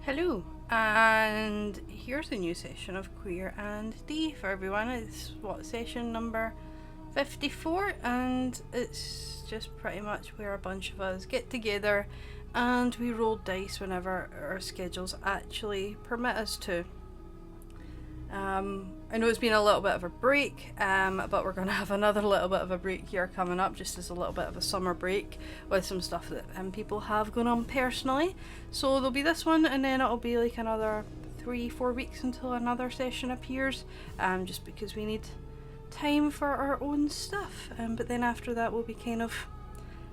Hello, and here's a new session of Queer and D for everyone. It's session number 54, and it's just pretty much where a bunch of us get together and we roll dice whenever our schedules actually permit us to. I know it's been a little bit of a break, but we're going to have another little bit of a break here coming up, just as a little bit of a summer break with some stuff that people have going on personally. So there'll be this one, and then it'll be like another 3-4 weeks until another session appears, just because we need time for our own stuff. But then after that we'll be kind of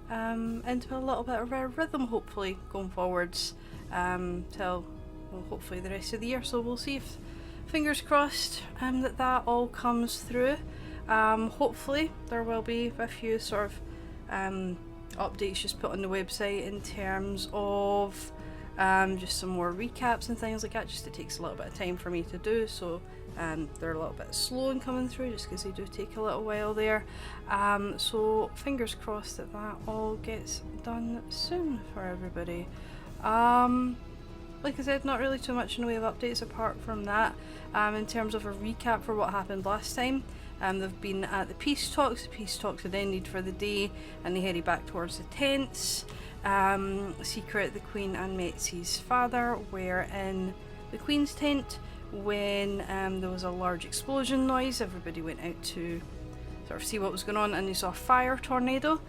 into a little bit of a rhythm, hopefully, going forwards till hopefully the rest of the year. So we'll see if fingers crossed that all comes through. Hopefully there will be a few sort of updates just put on the website in terms of just some more recaps and things like that. Just it takes a little bit of time for me to do, so they're a little bit slow in coming through just because they do take a little while there. So fingers crossed that all gets done soon for everybody. Like I said, not really too much in the way of updates apart from that. In terms of a recap for what happened last time, they've been at the peace talks. The peace talks had ended for the day, and they headed back towards the tents. Secret, the Queen and Metz's father were in the Queen's tent when there was a large explosion noise. Everybody went out to sort of see what was going on, and they saw a fire tornado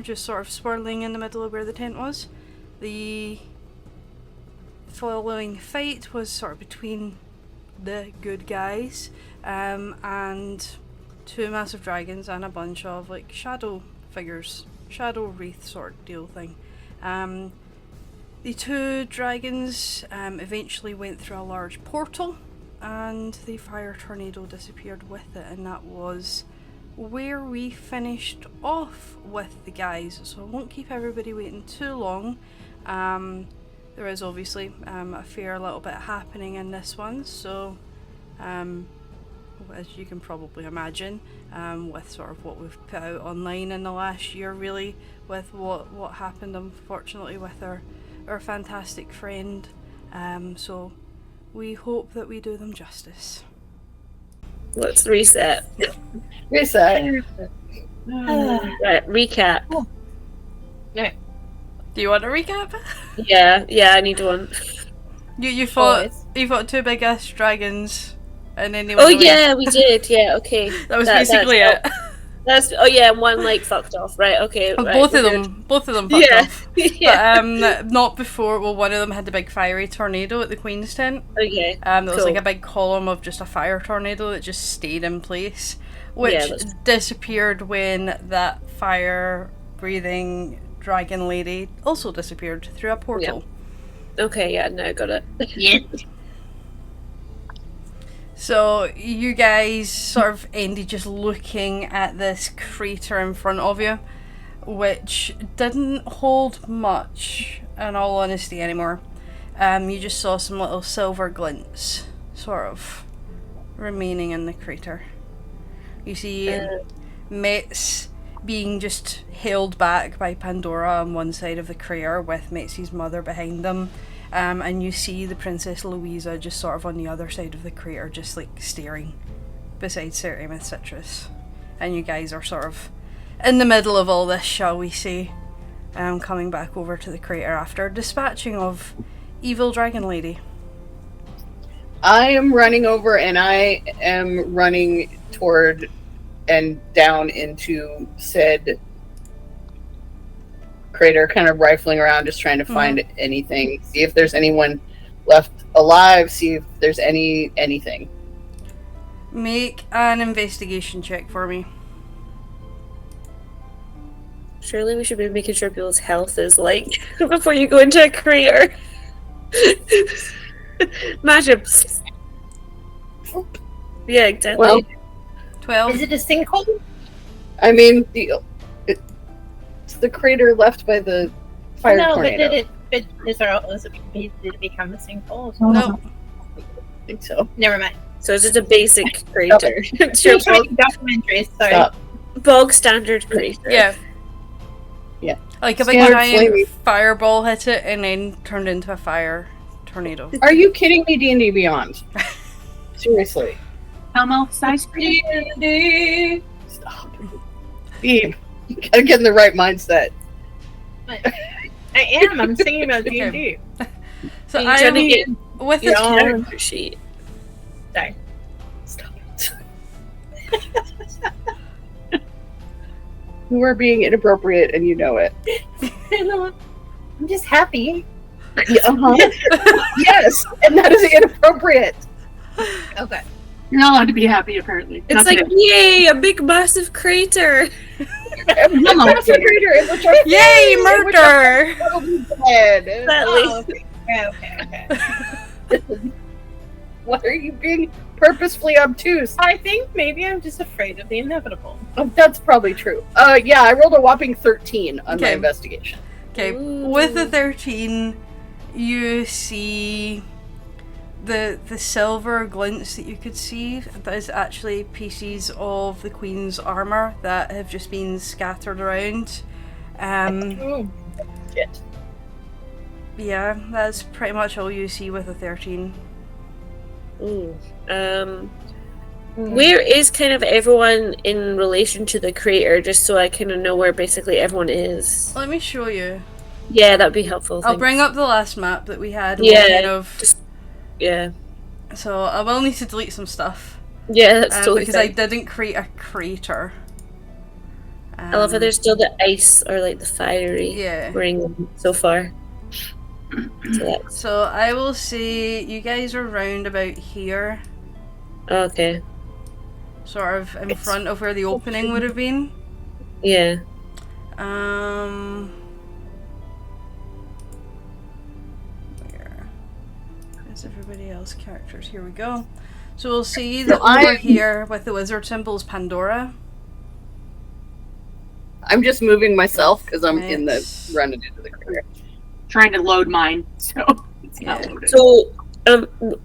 just sort of swirling in the middle of where the tent was. The following fight was sort of between the good guys and two massive dragons and a bunch of like shadow figures, shadow wraith sort of deal thing. The two dragons eventually went through a large portal, and the fire tornado disappeared with it, and that was where we finished off with the guys. So I won't keep everybody waiting too long. There is obviously a fair little bit happening in this one, so as you can probably imagine, with sort of what we've put out online in the last year, really, with what happened unfortunately with our fantastic friend, so we hope that we do them justice. Let's reset. Reset. Right, recap. Oh. No. Do you want a recap? Yeah, I need one. You fought two big ass dragons, and then they Oh yeah, we did. Yeah, okay. That was basically it. That's and one like fucked off. Right, okay. Right, both of them fucked off. Yeah. But not before. Well, one of them had the big fiery tornado at the Queen's tent. Okay. There was like a big column of just a fire tornado that just stayed in place, which disappeared when that fire breathing dragon lady also disappeared through a portal. Yeah. Okay, yeah, no, got it. Yeah. So you guys sort of ended just looking at this crater in front of you, which didn't hold much, in all honesty, anymore. You just saw some little silver glints sort of remaining in the crater. You see Metz being just held back by Pandora on one side of the crater with Metz's mother behind them, and you see the Princess Louisa just sort of on the other side of the crater, just like staring beside Sir Amos Citrus, and you guys are sort of in the middle of all this, shall we say, coming back over to the crater after dispatching of evil dragon lady. I am running over, and I am running toward and down into said crater, kind of rifling around, just trying to find anything, see if there's anyone left alive, see if there's anything. Make an investigation check for me. Surely we should be making sure people's health is like before you go into a crater. Imagine. Yeah, exactly. Well, 12. Is it a sinkhole? I mean, it's the crater left by the fire tornado. Did it become a sinkhole? No. I think so. Never mind. So it's just a basic crater. It's your Documentaries, sorry. Stop. bog standard crater. Yeah. Yeah. Like a big Standard giant flaming. fireball hit it and then turned into a fire tornado. Are you kidding me, D&D Beyond? Seriously. How else ice cream? D&D. Stop. Beeb, you gotta get in the right mindset. I am. I'm singing about Okay. D&D. So Are you trying to I'm get with your the character sheet? Sorry. Stop it. You are being inappropriate and you know it. I'm just happy. Yeah, yes, and that is inappropriate. Okay. You're not allowed to be happy, apparently. It's Not like, today. yay, a big massive crater. Yay, murder! Oh, okay. Why are you being purposefully obtuse? I think maybe I'm just afraid of the inevitable. Oh, that's probably true. Yeah, I rolled a whopping 13 on my Okay. investigation. Okay, Ooh. with the 13, you see the silver glints that you could see. That is actually pieces of the Queen's armor that have just been scattered around. Ooh. Shit. Yeah, that's pretty much all you see with the 13. Ooh. Where is kind of everyone in relation to the crater, just so I kind of know where basically everyone is? Let me show you. Yeah, that'd be helpful. I'll thanks. bring up the last map that we had. Yeah, Kind of, just- Yeah. so I will need to delete some stuff. Yeah, that's totally because I fine. didn't create a crater. I love how there's still the ice or like the fiery Yeah. ring so far. So that's So I will say you guys are round about here, okay. sort of in front of where the opening would have been. Yeah. Where's everybody else characters? Here we go. So we'll see that So over I'm- here with the wizard symbols, Pandora. I'm just moving myself because I'm in the Metz. running into the crater. Trying to load mine, so it's not Yeah. loaded.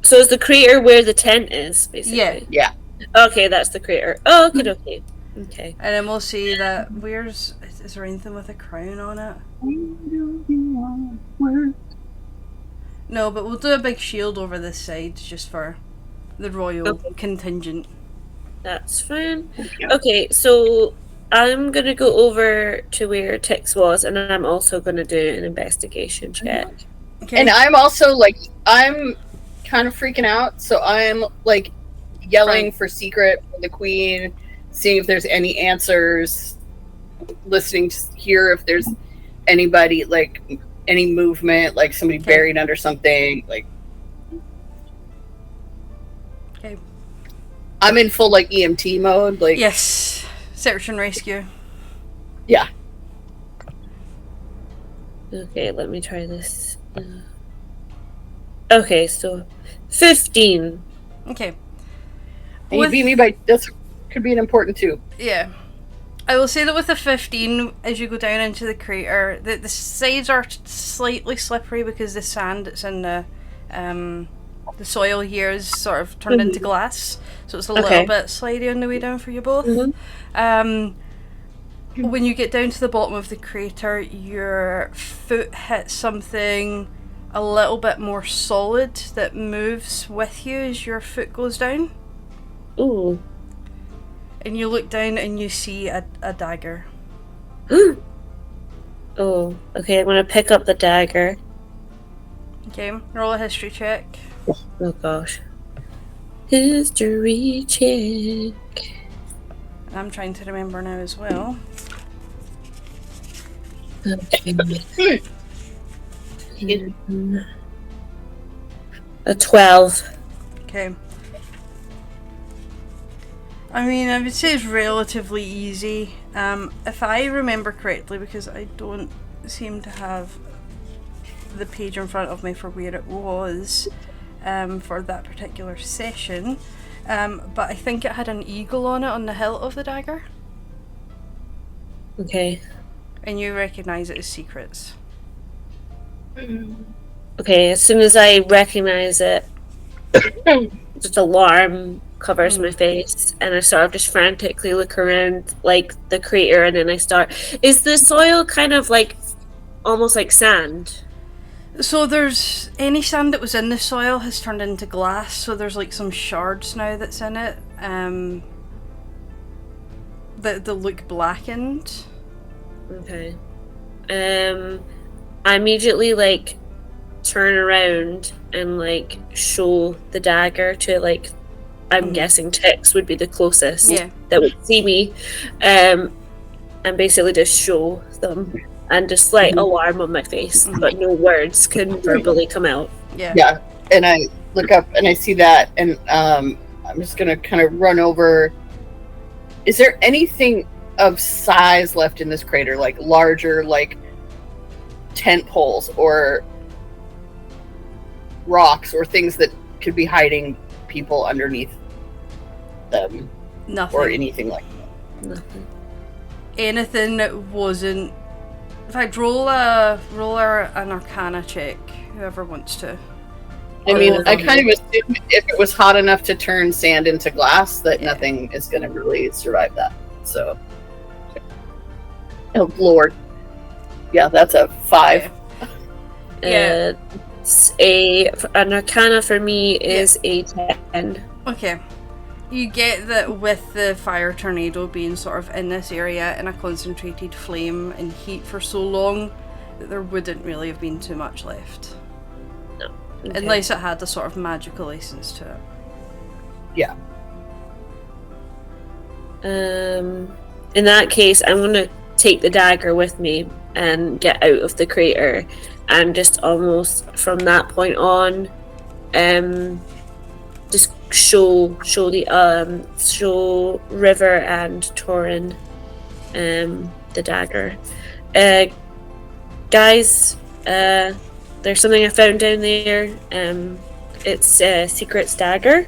So is the crater where the tent is, basically? Yeah. Yeah. Okay, that's the crater. Oh, okay, okay. Okay. And then we'll see that is there anything with a crown on it? No, but we'll do a big shield over this side just for the Royal Okay. Contingent. That's fine. Yeah. Okay, so I'm gonna go over to where Tix was, and I'm also gonna do an investigation check. Okay. And I'm also like, I'm kind of freaking out, so I'm like yelling Right. for secret for the queen, seeing if there's any answers, listening to hear if there's anybody, like any movement, like somebody Okay. buried under something. Like, Okay. I'm in full like EMT mode. Like, Yes. Search and rescue. yeah. Okay, let me try this. Okay, so 15. Okay. And you With- beat me by, that's could be an important too. Yeah. I will say that with the 15, as you go down into the crater, the sides are slightly slippery because the sand that's in the soil here is sort of turned into glass, so it's a Okay. little bit slidey on the way down for you both. Mhm. When you get down to the bottom of the crater, your foot hits something a little bit more solid that moves with you as your foot goes down. Ooh. And you look down and you see a dagger. Oh, okay, I'm gonna pick up the dagger. Okay, roll a history check. Oh gosh. History check. And I'm trying to remember now as well. Okay. A 12. Okay. I mean, I would say it's relatively easy. If I remember correctly, because I don't seem to have the page in front of me for where it was for that particular session, but I think it had an eagle on it on the hilt of the dagger, Okay. and you recognise it as secrets. Okay, as soon as I recognize it, just alarm covers my face, and I sort of just frantically look around like the crater, and then I start. Is the soil kind of like almost like sand? So there's any sand that was in the soil has turned into glass, so there's like some shards now that's in it that look blackened. Okay. I immediately like turn around and like show the dagger to like I'm guessing Tex would be the closest that would see me, and basically just show them and just like alarm on my face, but no words can verbally come out. Yeah, and I look up and I see that, and I'm just gonna kind of run over. Is there anything of size left in this crater, like larger, like tent poles or rocks or things that could be hiding people underneath them? Nothing. Or anything like that? Nothing. Anything that wasn't. In fact, roll an Arcana check, whoever wants to. I mean, I kind of assume if it was hot enough to turn sand into glass, that nothing is going to really survive that. So, oh Lord, yeah, that's a 5. Yeah. An Arcana for me is a 10. Okay. You get that with the fire tornado being sort of in this area in a concentrated flame and heat for so long that there wouldn't really have been too much left. No. Okay. Unless it had a sort of magical essence to it. Yeah. In that case, I'm going to take the dagger with me and get out of the crater, and just almost from that point on, just show River and Torin the dagger. Guys, there's something I found down there. It's Secret's dagger,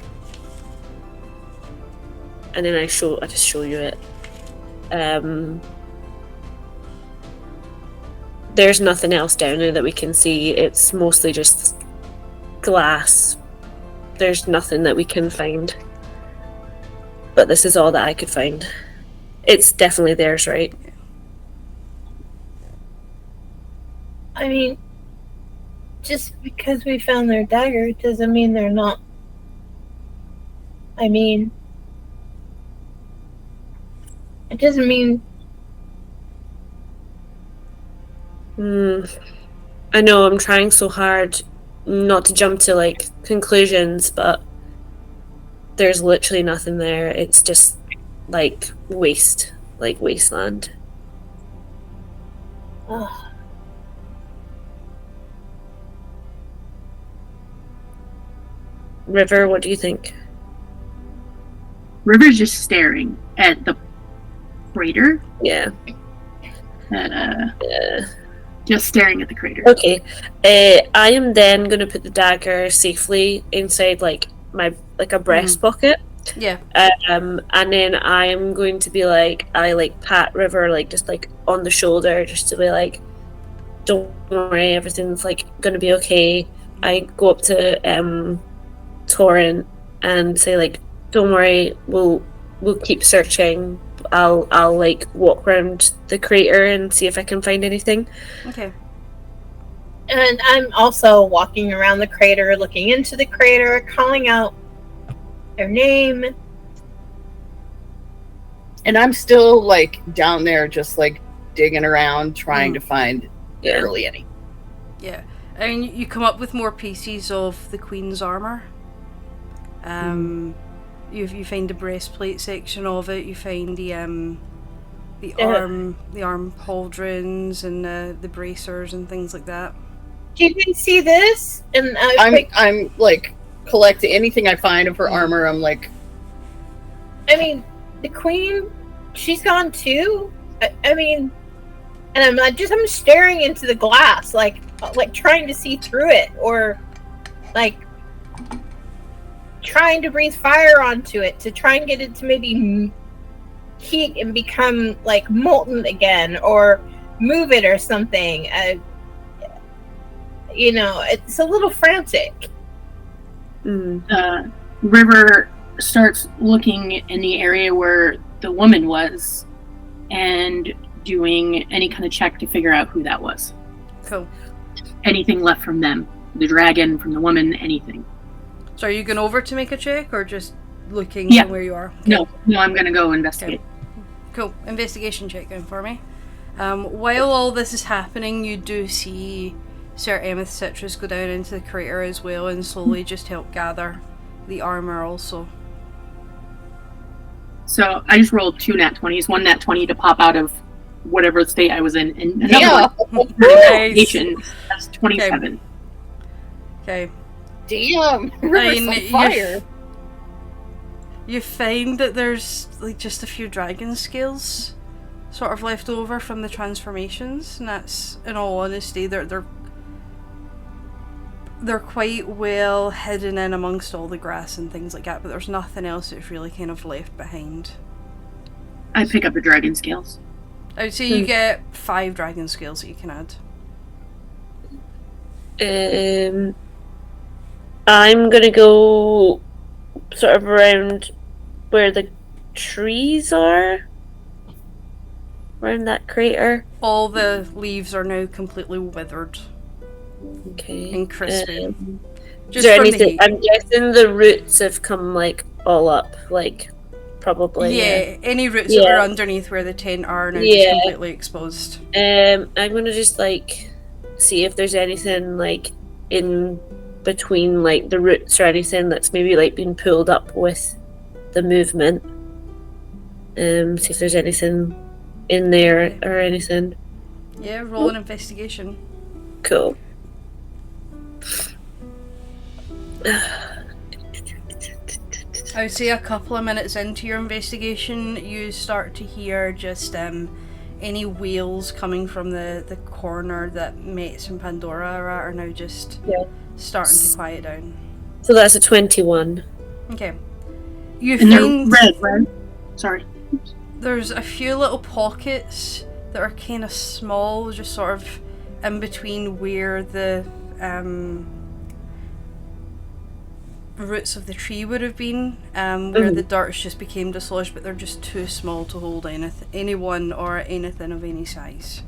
and then I just show you it. There's nothing else down there that we can see. It's mostly just glass. There's nothing that we can find. But this is all that I could find. It's definitely theirs, right? I mean, just because we found their dagger doesn't mean they're not. I mean, it doesn't mean. I know I'm trying so hard not to jump to like conclusions, but there's literally nothing there. It's just like wasteland. Ugh. River, what do you think? River's just staring at the crater. Yeah. Just staring at the crater. Okay. I am then going to put the dagger safely inside like a breast pocket. Yeah. And then I am going to be like, I like pat River like just like on the shoulder just to be like, don't worry, everything's like going to be okay. I go up to Torin and say like, don't worry, we'll keep searching. I'll like walk around the crater and see if I can find anything. Okay. And I'm also walking around the crater, looking into the crater, calling out their name. And I'm still like down there, just like digging around, trying to find barely any. Yeah. I mean, you come up with more pieces of the Queen's armor. You find the breastplate section of it. You find the arm pauldrons and the bracers and things like that. Do you guys see this? And I'm like collecting anything I find of her armor. I'm like, I mean, the Queen, she's gone too. I mean, and I'm staring into the glass, like trying to see through it, or like trying to breathe fire onto it to try and get it to maybe heat and become like molten again, or move it or something. It's a little frantic. River starts looking in the area where the woman was and doing any kind of check to figure out who that was. Cool. Anything left from them. The dragon, from the woman, anything. So are you going over to make a check or just looking Yeah. from where you are? Okay. No, I'm going to go investigate. Cool. Investigation check going for me. While all this is happening, you do see Sir Emeth Citrus go down into the crater as well and slowly just help gather the armor also. So I just rolled 2 nat 20s, 1 nat 20 to pop out of whatever state I was in, and another Yeah. one. Nice. That's 27. Okay. Damn. River's on fire. You find that there's like just a few dragon scales sort of left over from the transformations, and that's, in all honesty, they're quite well hidden in amongst all the grass and things like that, but there's nothing else that's really kind of left behind. I pick up the dragon scales. I would say you get 5 dragon scales that you can add. I'm gonna go sort of around where the trees are, around that crater. All the leaves are now completely withered Okay. and crispy. Is Just there from the anything? heat. I'm guessing the roots have come like all up, like probably. Yeah, any roots that Yeah. were underneath where the tent are now Yeah. just completely exposed. I'm gonna just like see if there's anything like in between like the roots or anything that's maybe like been pulled up with the movement. See if there's anything in there or anything. Yeah, roll an investigation. Cool. I would say a couple of minutes into your investigation, you start to hear just any wails coming from the corner that Metz and Pandora are at are now just starting to quiet down. So that's a 21. Okay. You And find they're red. Sorry. there's a few little pockets that are kind of small, just sort of in between where the roots of the tree would have been, where the dirt's just became dislodged, but they're just too small to hold anyone or anything of any size.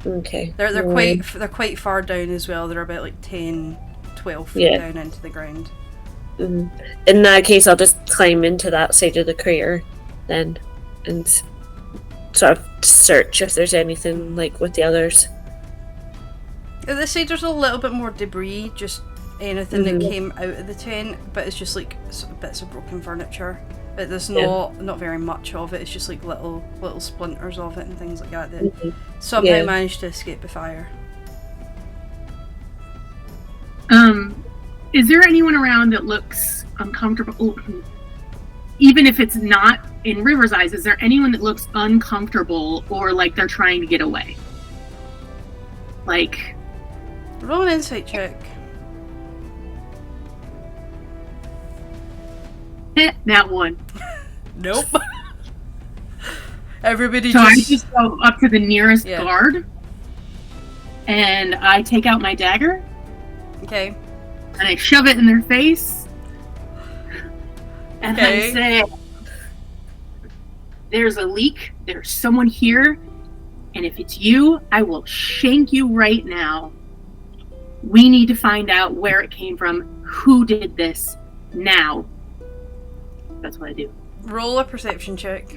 Okay. They're quite far down as well. They're about like 10, 12 feet down into the ground. In that case, I'll just climb into that side of the crater then and sort of search if there's anything like with the others. At this side, there's a little bit more debris, just anything that came out of the tent, but it's just like sort of bits of broken furniture. But there's not very much of it. It's just like little splinters of it and things like that that somehow managed to escape the fire. Is there anyone around that looks uncomfortable? Even if it's not in River's eyes, is there anyone that looks uncomfortable or like they're trying to get away? Like, Roll an insight check. that one. Nope. Everybody So I just... just go up to the nearest Yeah. guard and I take out my dagger Okay. and I shove it in their face and Okay. I say, there's a leak, there's someone here, and if it's you, I will shank you right now. We need to find out where it came from, who did this, now. That's what I do. Roll a perception check.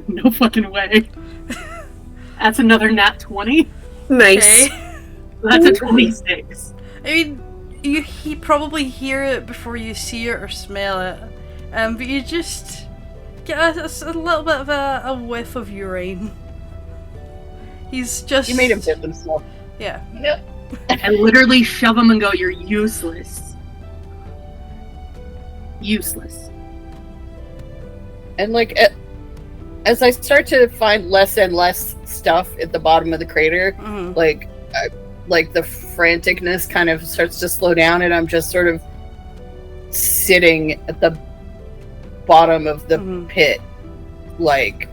No fucking way. That's another nat 20. Nice. Okay. That's a 26. I mean, you probably hear it before you see it or smell it, but you just get a little bit of a whiff of urine. He's just... You made him tip himself. Yeah. I literally shove him and go, you're useless. Useless. And like, as I start to find less and less stuff at the bottom of the crater, Mhm. like the franticness kind of starts to slow down, and I'm just sort of sitting at the bottom of the Mhm. pit, like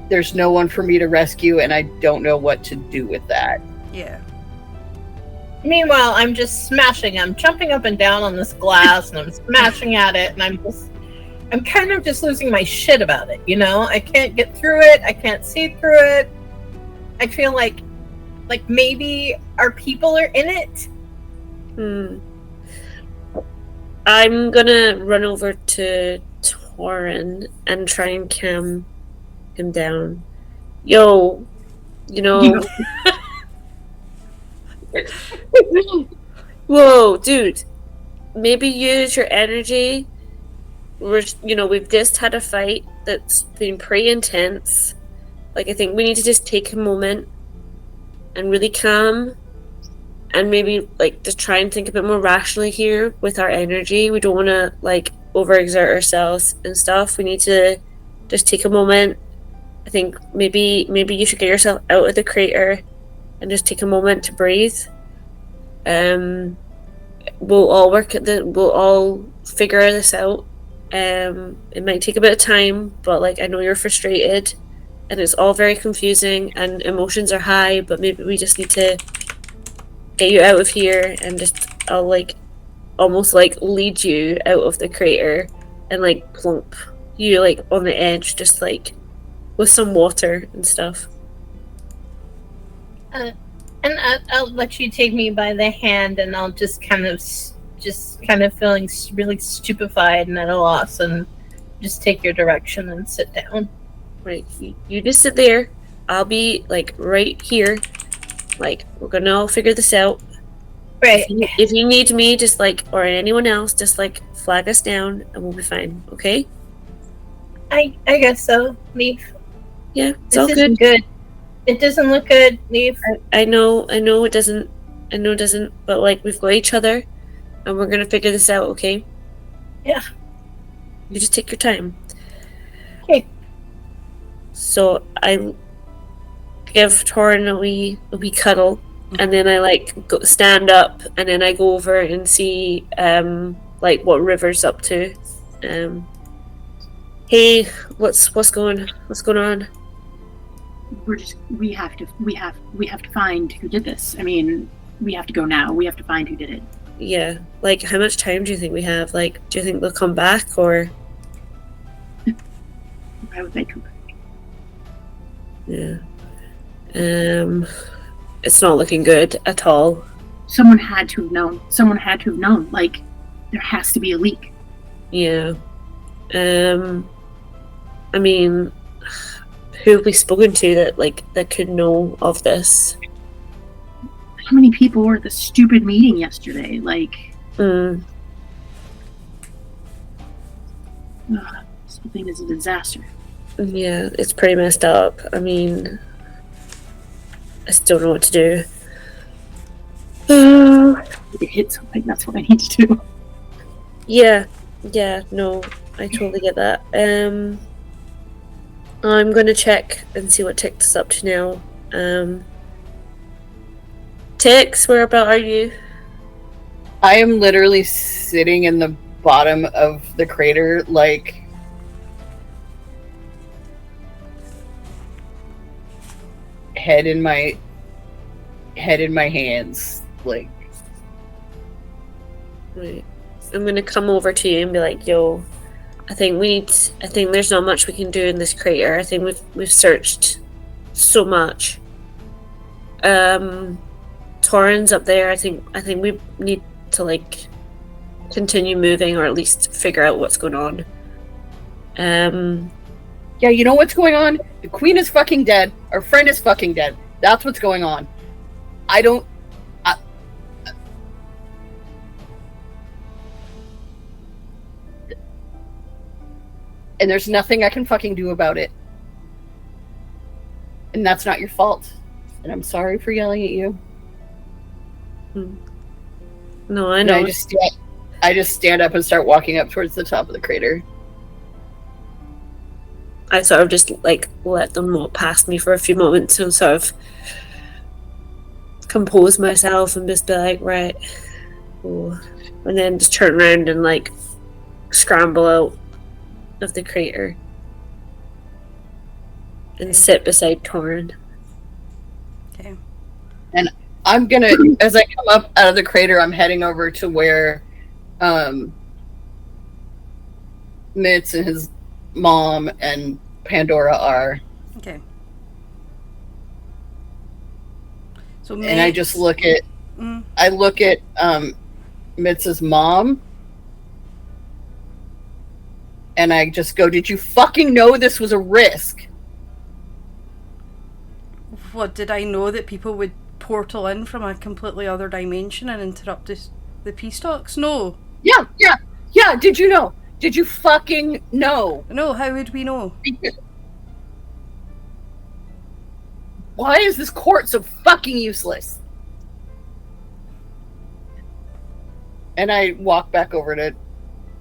there's no one for me to rescue, and I don't know what to do with that. Yeah. Meanwhile, I'm just smashing. I'm jumping up and down on this glass, and I'm smashing at it, and I'm kind of just losing my shit about it, you know? I can't get through it. I can't see through it. I feel like maybe our people are in it. I'm gonna run over to Torin and try and calm him down. Yo, you know. Whoa, dude. Maybe use your energy. We've just had a fight that's been pretty intense. Like, I think we need to just take a moment and really calm, and maybe just try and think a bit more rationally here with our energy. We don't want to overexert ourselves and stuff. We need to just take a moment. I think maybe you should get yourself out of the crater and just take a moment to breathe. We'll all we'll all figure this out. It might take a bit of time, but I know you're frustrated and it's all very confusing and emotions are high, but maybe we just need to get you out of here, and I'll almost lead you out of the crater and plump you on the edge, just with some water and stuff. And I'll let you take me by the hand, and I'll just kind of feeling really stupefied and at a loss, and just take your direction and sit down. Right, you just sit there. I'll be right here. We're gonna all figure this out. Right. If you need me, just or anyone else, just flag us down and we'll be fine. Okay? I guess so. Leaf. Yeah, it's this all isn't good. It doesn't look good, Leaf. I know it doesn't. I know it doesn't. But we've got each other, and we're gonna figure this out. Okay? Yeah. You just take your time. Okay. So I give Torin a wee cuddle, and then I stand up, and then I go over and see what River's up to. Hey, what's going on? We have to find who did this. I mean, we have to go now. We have to find who did it. Yeah. How much time do you think we have? Do you think they'll come back, or? Why would they come back? Yeah. It's not looking good at all. Someone had to have known. There has to be a leak. Yeah. I mean, who have we spoken to that could know of this? How many people were at the stupid meeting yesterday? Mm. This whole thing is a disaster. Yeah, it's pretty messed up. I mean, I still don't know what to do. I need to hit something. That's what I need to do. Yeah, no, I totally get that. I'm gonna check and see what Tix is up to now. Tix, whereabout are you? I am literally sitting in the bottom of the crater, head in my hands, Right. I'm gonna come over to you and be like, yo, I think there's not much we can do in this crater. I think we've searched so much. Torin's up there. I think we need to continue moving, or at least figure out what's going on. Yeah, you know what's going on? The queen is fucking dead. Our friend is fucking dead. That's what's going on. And there's nothing I can fucking do about it. And that's not your fault. And I'm sorry for yelling at you. No, I know. And I just stand up and start walking up towards the top of the crater. I sort of just let them walk past me for a few moments and sort of compose myself and just be like, right. Oh. And then just turn around and scramble out of the crater. and sit beside Torin. Okay. I'm gonna, as I come up out of the crater, I'm heading over to where Metz and his mom and Pandora are. Okay. So And I just look at, Mm. I look at Metz's mom, and I just go, "Did you fucking know this was a risk?" What, did I know that people would portal in from a completely other dimension and interrupt the peace talks? No. Yeah. Did you know? Did you fucking know? No, how would we know? Why is this court so fucking useless? And I walk back over to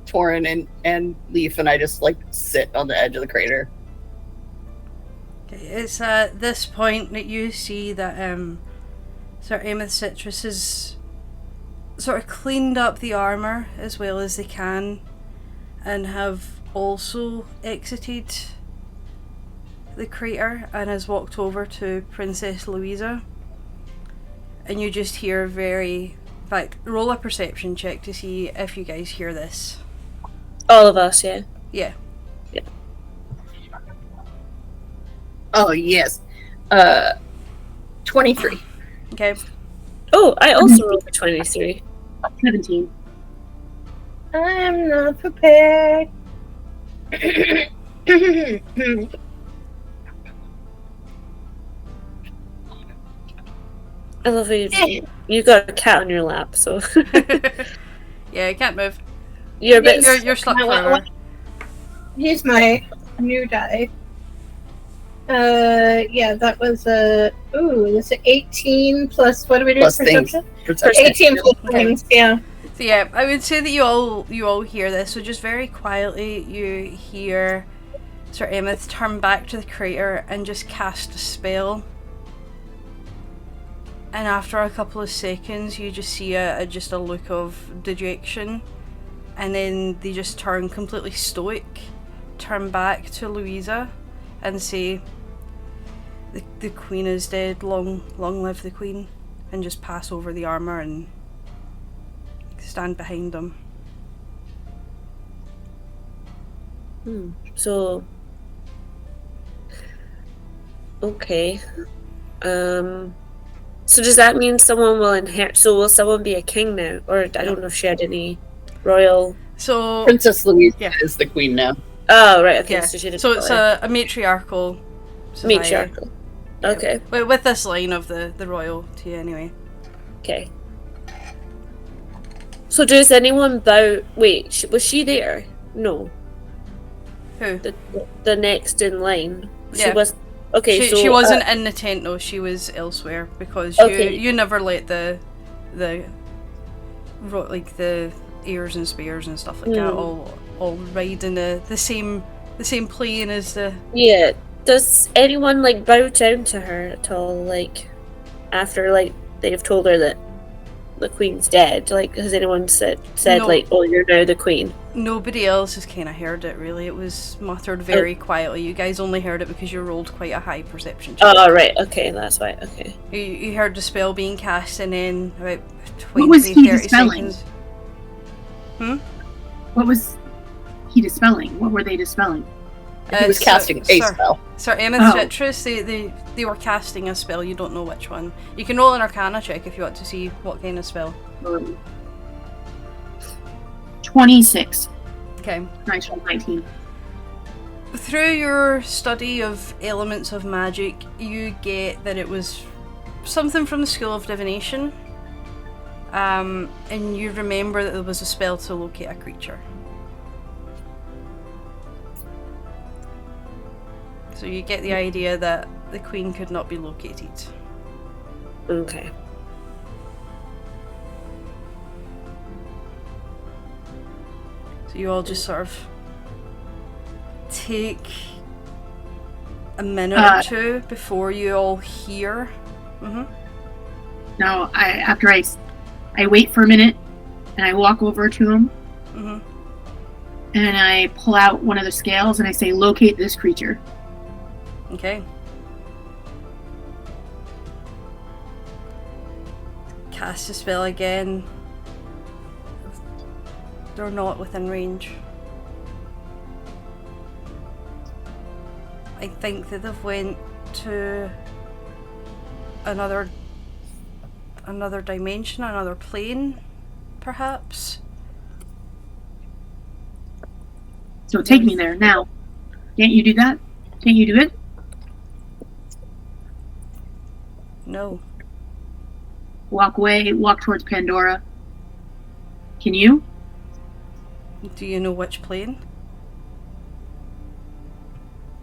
Torin and Leaf, and I just like sit on the edge of the crater. Okay, it's at this point that you see that Sir Ameth Citrus has sort of cleaned up the armour as well as they can, and have also exited the crater and has walked over to Princess Louisa. And you just hear in fact, roll a perception check to see if you guys hear this. All of us, yeah. Yeah. Oh yes, 23. Okay. Oh, I also rolled a 23. 17. I'm not prepared. I love how you got a cat on your lap, so Yeah, I can't move. you're a bit. You're stuck forever. Here's my new die. Yeah, that was that's an 18 plus, what do we do? Plus things. Perception? 18 plus Okay. things, yeah. So yeah, I would say that you all hear this. So just very quietly, you hear Sir Ameth turn back to the crater and just cast a spell. And after a couple of seconds, you just see just a look of dejection, and then they just turn completely stoic, turn back to Louisa, and say, "The Queen is dead. Long live the Queen," and just pass over the armor and stand behind them. So, okay. So does that mean someone will inherit? So will someone be a king now? Or I don't know if she had any royal. So Princess Louisa Yeah. is the queen now. Oh right, okay. yeah, So she did. so it's a matriarchal society. matriarchal. Okay. With this line of the royalty anyway. Okay. So does anyone bow? Wait, was she there? No. Who? The next in line. She Yeah. was. Okay, She wasn't in the tent though. She was elsewhere because Okay. you never let the ears and spears and stuff like that all ride in the same plane as the. Yeah. Does anyone like bow down to her at all? Like after like they've told her that the queen's dead. Like has anyone said No. like, oh, you're now the queen? Nobody else has kind of heard it really. It was muttered very quietly. You guys only heard it because you rolled quite a high perception check. Oh right. Okay, that's why. Okay. You heard the spell being cast, and then about 20, What was he 30 dispelling? seconds. What was he dispelling? What were they dispelling? He was casting a spell. Sir Ameth Oh. Citrus, they were casting a spell, you don't know which one. You can roll an Arcana check if you want to see what kind of spell. 26. Okay. Nice roll, 19. Through your study of elements of magic, you get that it was something from the School of Divination. And you remember that there was a spell to locate a creature. So you get the idea that the Queen could not be located. Okay. So you all just sort of take a minute or two before you all hear. Now, after I wait for a minute, and I walk over to him, and I pull out one of the scales, and I say, locate this creature. Okay. Cast a spell again. They're not within range. I think that they've went to another dimension, another plane, perhaps. So take me there now. Can't you do that? Can't you do it? No. Walk away, walk towards Pandora. Can you? Do you know which plane?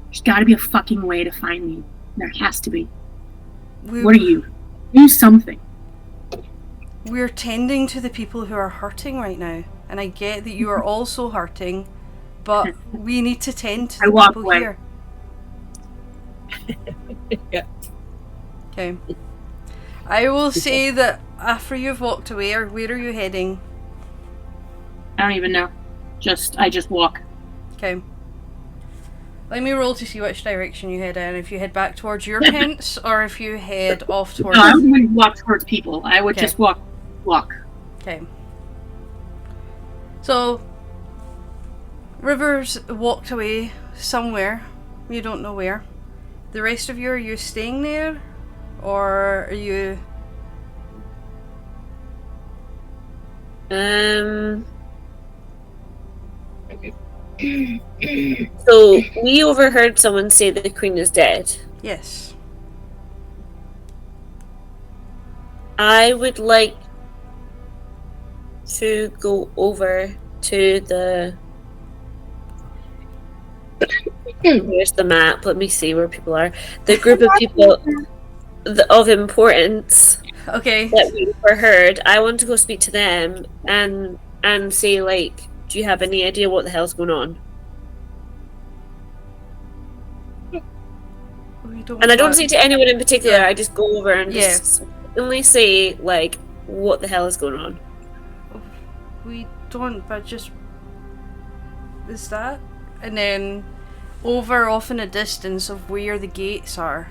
There's gotta be a fucking way to find me. There has to be. We, What are you? Do something. We're tending to the people who are hurting right now. And I get that you are also hurting, but we need to tend to I the walk people away. here. Yeah. Okay. I will say that after you've walked away, or where are you heading? I don't even know. I just walk. Okay. Let me roll to see which direction you head in. If you head back towards your tents, or if you head off towards... No, I wouldn't walk towards people. I would Okay. just walk. Okay. So, Rivers walked away somewhere. You don't know where. The rest of you, are you staying there? Or are you... So we overheard someone say that the queen is dead. Yes. I would like to go over to the... Here's the map. Let me see where people are. The group of people of importance Okay. that we overheard. I want to go speak to them and say, like, do you have any idea what the hell's going on? And I don't say to anyone in particular. Yeah. I just go over and just only say, like, what the hell is going on. We don't, but just... Is that? And then over off in a distance of where the gates are,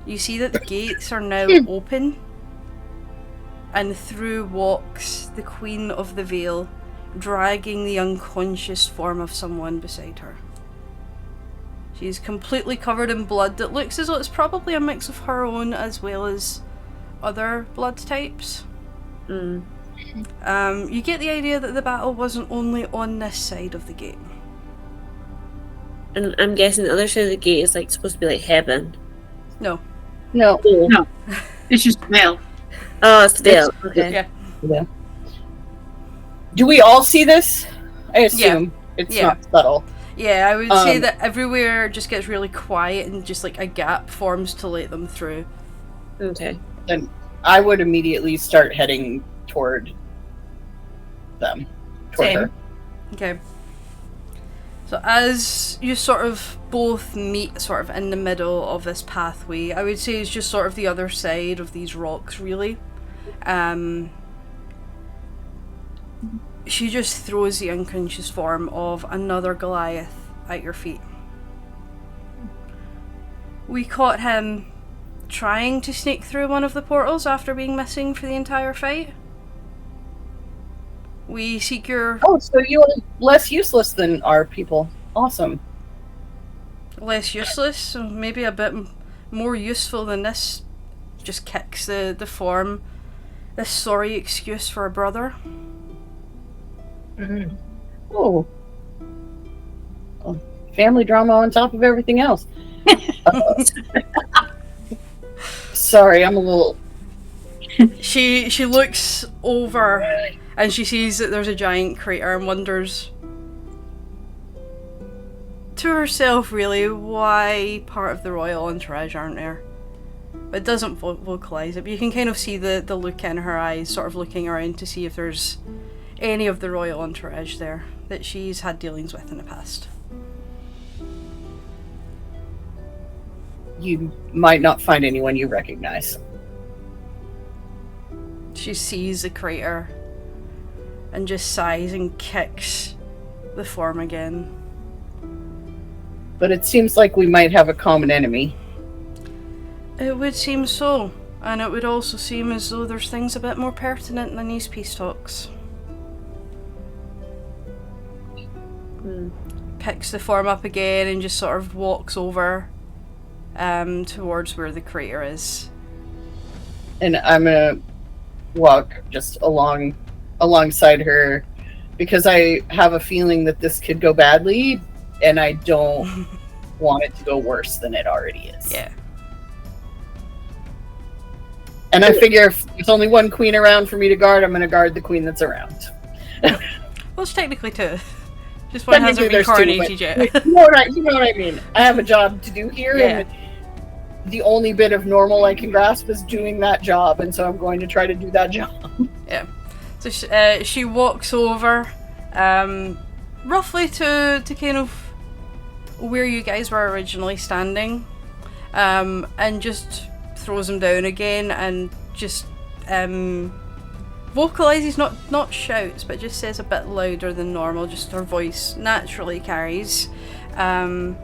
you see that the gates are now open, and through walks the Queen of the Vale, dragging the unconscious form of someone beside her. She's completely covered in blood that looks as though it's probably a mix of her own as well as other blood types. You get the idea that the battle wasn't only on this side of the gate. And I'm guessing the other side of the gate is like supposed to be like heaven. No. No. No, it's just Vale. Oh, it's Vale. Okay. Yeah. Yeah. Do we all see this? I assume it's Yeah. not subtle. Yeah, I would say that everywhere just gets really quiet and just like a gap forms to let them through. Okay. Then I would immediately start heading toward them. Toward Same. her. Okay. So as you sort of both meet sort of in the middle of this pathway, I would say it's just sort of the other side of these rocks, really. She just throws the unconscious form of another Goliath at your feet. We caught him trying to sneak through one of the portals after being missing for the entire fight. We seek your... Oh, so you're less useless than our people. Awesome. less useless, so maybe a bit more useful than this. Just kicks the form. This sorry excuse for a brother. Mm-hmm. Oh. Family drama on top of everything else. Sorry, I'm a little... She looks over and she sees that there's a giant crater and wonders to herself, really, why part of the royal entourage aren't there. It doesn't vocalize it, but you can kind of see the look in her eyes, sort of looking around to see if there's any of the royal entourage there that she's had dealings with in the past. You might not find anyone you recognize. She sees the crater and just sighs and kicks the form again. But it seems like we might have a common enemy. It would seem so. And it would also seem as though there's things a bit more pertinent than these peace talks. Picks the form up again and just sort of walks over towards where the crater is. And I'm gonna walk just alongside her because I have a feeling that this could go badly and I don't want it to go worse than it already is. Yeah. And I figure if there's only one queen around for me to guard, I'm gonna guard the queen that's around. Well, it's technically two. Just one hasn't been coronated yet. You know what I mean. I have a job to do here, Yeah. and the only bit of normal I can grasp is doing that job, and so I'm going to try to do that job. Yeah. So she walks over, roughly to kind of where you guys were originally standing, and just throws him down again, and just vocalizes, not shouts, but just says a bit louder than normal, just her voice naturally carries. I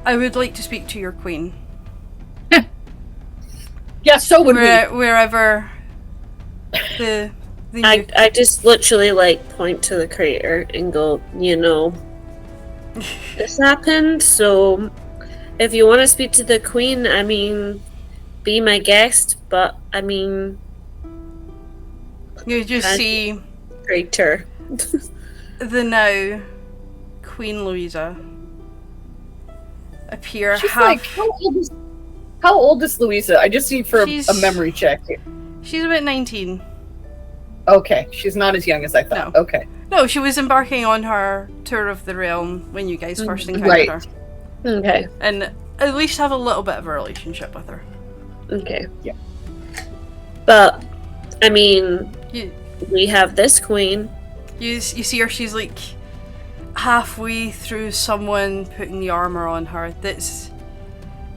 would like to speak to your queen. Yeah, so would we. Wherever the I just literally like point to the crater and go, this happened, so if you want to speak to the queen, I mean, be my guest, but I mean, you just see crater. the now Queen Louisa appear. She's like, how old is Louisa? I just need for a She's- memory check. She's about 19. Okay, she's not as young as I thought. No. Okay. No, she was embarking on her tour of the realm when you guys first encountered Right. her. Okay. And at least have a little bit of a relationship with her. Okay. Yeah. But I mean, You we have this queen. you see her, she's like halfway through someone putting the armour on her that's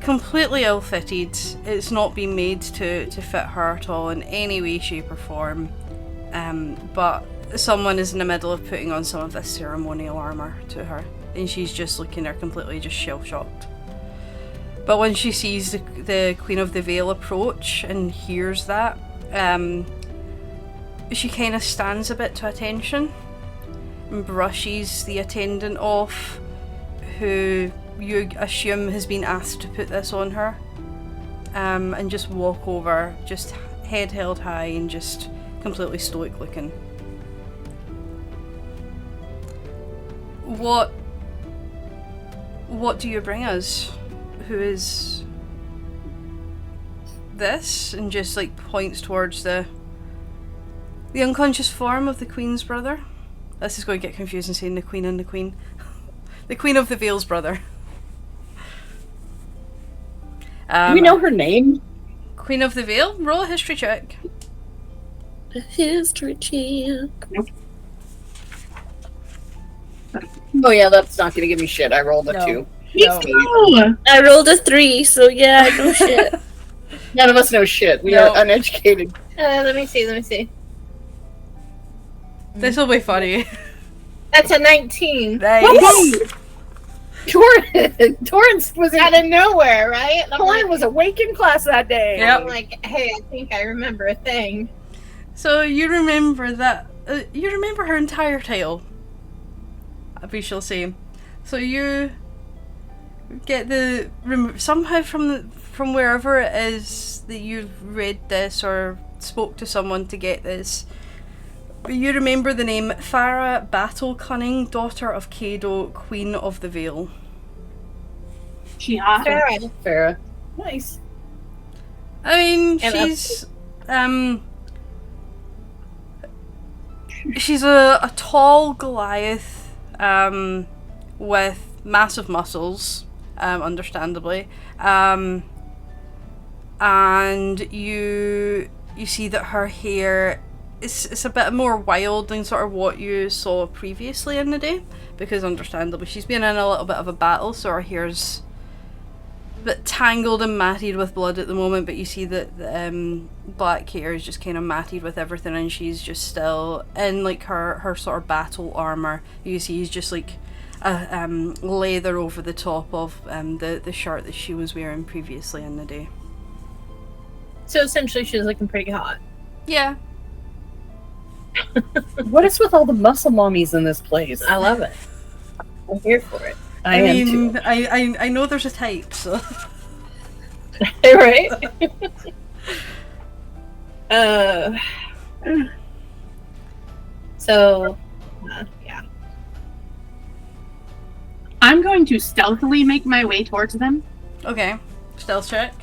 completely ill-fitted. It's not been made to fit her at all in any way, shape or form. But someone is in the middle of putting on some of this ceremonial armour to her, and she's just looking there completely just shell-shocked. But when she sees the Queen of the Vale approach and hears that, she kind of stands a bit to attention and brushes the attendant off, who you assume has been asked to put this on her, and just walk over, just head held high and just completely stoic looking. What do you bring us? Who is this? And just like points towards the unconscious form of the Queen's brother. This is going to get confusing saying the Queen and the Queen. The Queen of the Vale's brother. Do we know her name? Queen of the Vale? Roll a history check. A history check. Oh yeah, that's not gonna give me shit. I rolled a No. 2. No. Oh, I rolled a 3, so yeah, no shit. None of us know shit. We No. are uneducated. Let me see. This will be funny. That's a 19. Nice. Torrance was Out of nowhere, right? I'm Torrance was awake in class that day. Yep. I'm like, hey, I think I remember a thing. So you remember that? You remember her entire tale, we shall say. So you get somehow from wherever it is that you've read this or spoke to someone to get this. You remember the name Farah Battle Cunning, daughter of Kado, Queen of the Vale. she hot. Farah. Nice. I mean, And she's a tall Goliath with massive muscles, understandably, and you see that her hair it's a bit more wild than sort of what you saw previously in the day, because understandably she's been in a little bit of a battle, so her hair's a bit tangled and matted with blood at the moment, but you see that the black hair is just kind of matted with everything, and she's just still in like her sort of battle armor. You see he's just like leather over the top of the shirt that she was wearing previously in the day. So essentially, she's looking pretty hot. Yeah. What is with all the muscle mommies in this place? I love it. I'm here for it. I am too. I know there's a type, so. Right? So, yeah. I'm going to stealthily make my way towards them. Okay, stealth check.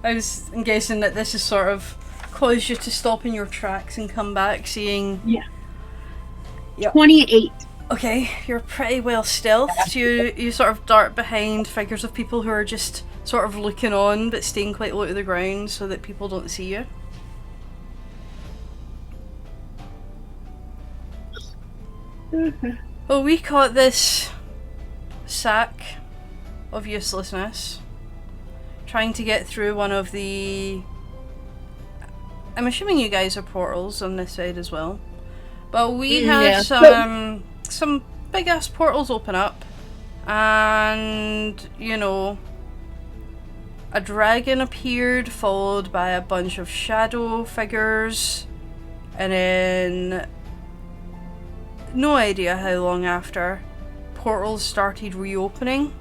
I was guessing that this is sort of caused you to stop in your tracks and come back, seeing. Yeah. Yep. 28. Okay, you're pretty well stealthed. You sort of dart behind figures of people who are just sort of looking on, but staying quite low to the ground so that people don't see you. Well, we caught this sack of uselessness trying to get through one of the... I'm assuming you guys are portals on this side as well. But we had some big ass portals open up, and you know, a dragon appeared, followed by a bunch of shadow figures, and then no idea how long after, portals started reopening,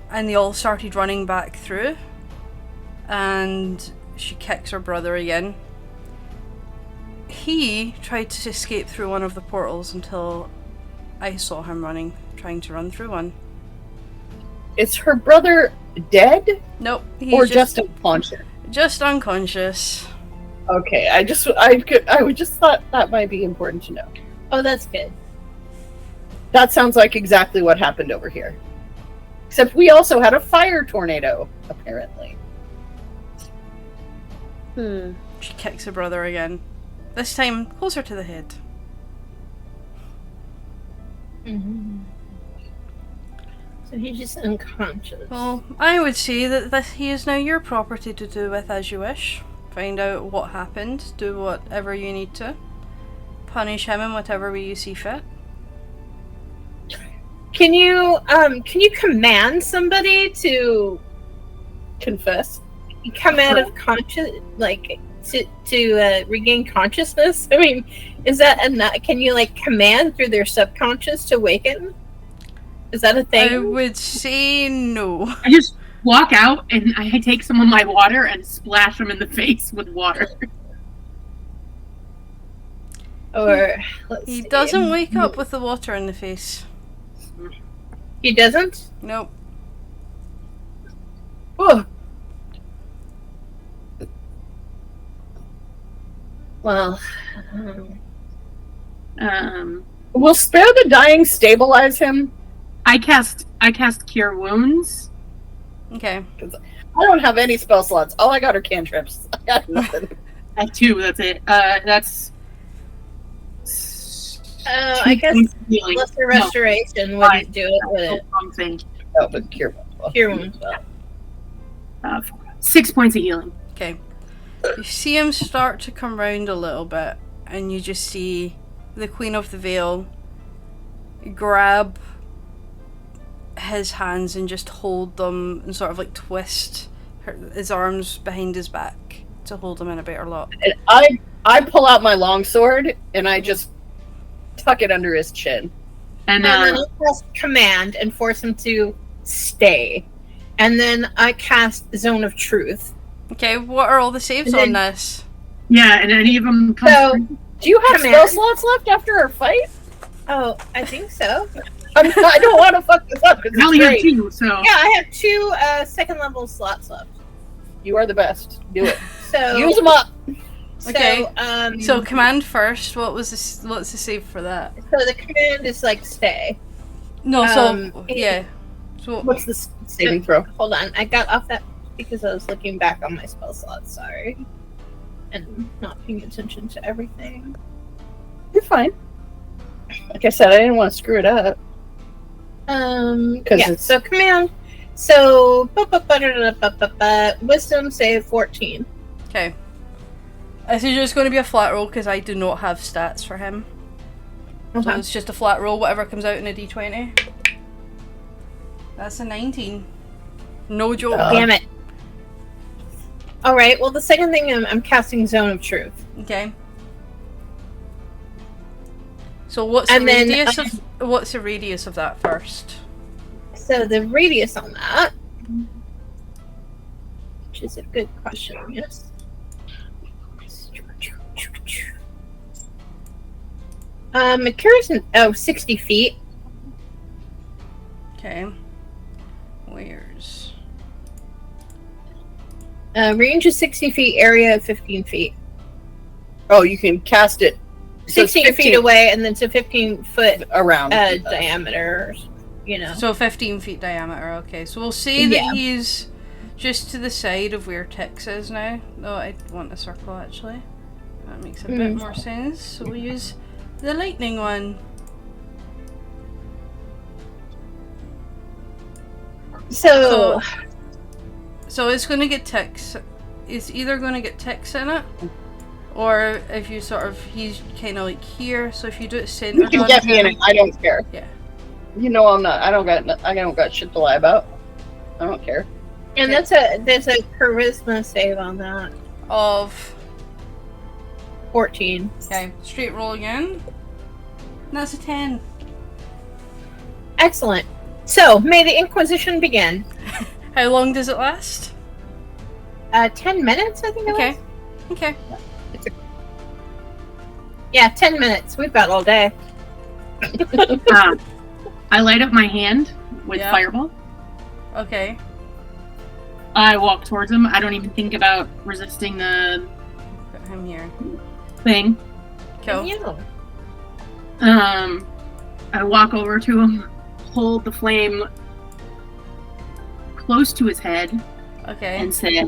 and they all started running back through, and she kicks her brother again. He tried to escape through one of the portals until I saw him trying to run through one. Is her brother dead? Nope. Or just unconscious? Just unconscious. Okay, I just thought that might be important to know. Oh, that's good. That sounds like exactly what happened over here. Except we also had a fire tornado, apparently. She kicks her brother again. This time, closer to the head. Mm-hmm. So he's just unconscious. Well, I would say that he is now your property to do with as you wish. Find out what happened, do whatever you need to. Punish him in whatever way you see fit. Can you command somebody to confess? Come out of to regain consciousness? I mean, is that enough? Can you command through their subconscious to waken? Is that a thing? I would say no. I just walk out and I take some of my water and splash them in the face with water. Or he doesn't wake up with the water in the face. He doesn't? Nope. Oh. Well, will Spare the Dying stabilize him? I cast Cure Wounds. Okay. I don't have any spell slots. All I got are cantrips. I got nothing. I two. That's it. That's. I guess lesser restoration wouldn't do it, would it? Wrong thing. No, but Cure Wounds. Cure Wounds. 6 points of healing. Okay. You see him start to come round a little bit, and you just see the Queen of the Vale grab his hands and just hold them and sort of twist his arms behind his back to hold him in a better lock. And I pull out my longsword and I just tuck it under his chin. And then I'll cast command and force him to stay. And then I cast Zone of Truth. Okay, what are all the saves on this? Yeah, and any of them come through. Do you have spell slots left after our fight? Oh, I think so. I don't want to fuck this up because it's great. Two, so. Yeah, I have 2 second level slots left. You are the best. Do it. So use them up. Okay. So command first. What's the save for that? So the command is stay. No. So yeah. So what's the saving throw? Hold on, I got off that because I was looking back on my spell slots. Sorry, and not paying attention to everything. You're fine. Like I said, I didn't want to screw it up. So command. So wisdom save 14. Okay. This is just going to be a flat roll because I do not have stats for him. So Okay. it's just a flat roll, whatever comes out in a d20. That's a 19. No joke. Damn it. All right. Well, the second thing I'm casting Zone of Truth. Okay. So what's And the then, radius of what's the radius of that first? So the radius on that, which is a good question. Yes. It carries 60 feet. Okay. Where's Range is 60 feet. Area of 15 feet. Oh, you can cast it. So it's 16 feet away, and then it's a 15-foot around diameter. You know. so 15 feet diameter? Okay, so we'll say that he's just to the side of where Tix is now. No, I want a circle actually. That makes a bit more sense. So we'll use the lightning one. So So it's going to get Tix. It's either going to get Tix in it, or if you sort of, he's kind of like here. So if you do it You centered can on get me in him, it. I don't care. Yeah. You know I'm not. I don't got shit to lie about. I don't care. and Okay. there's a charisma save on that. of 14. okay, straight roll again. And that's a 10. Excellent. So may the Inquisition begin. How long does it last? 10 minutes, I think it Okay. was. Okay. Yeah, 10 minutes. We've got all day. I light up my hand with Yeah. fireball. Okay. I walk towards him. I don't even think about resisting the Put him here. thing. Cool. Yeah. I walk over to him, hold the flame close to his head, Okay. and say,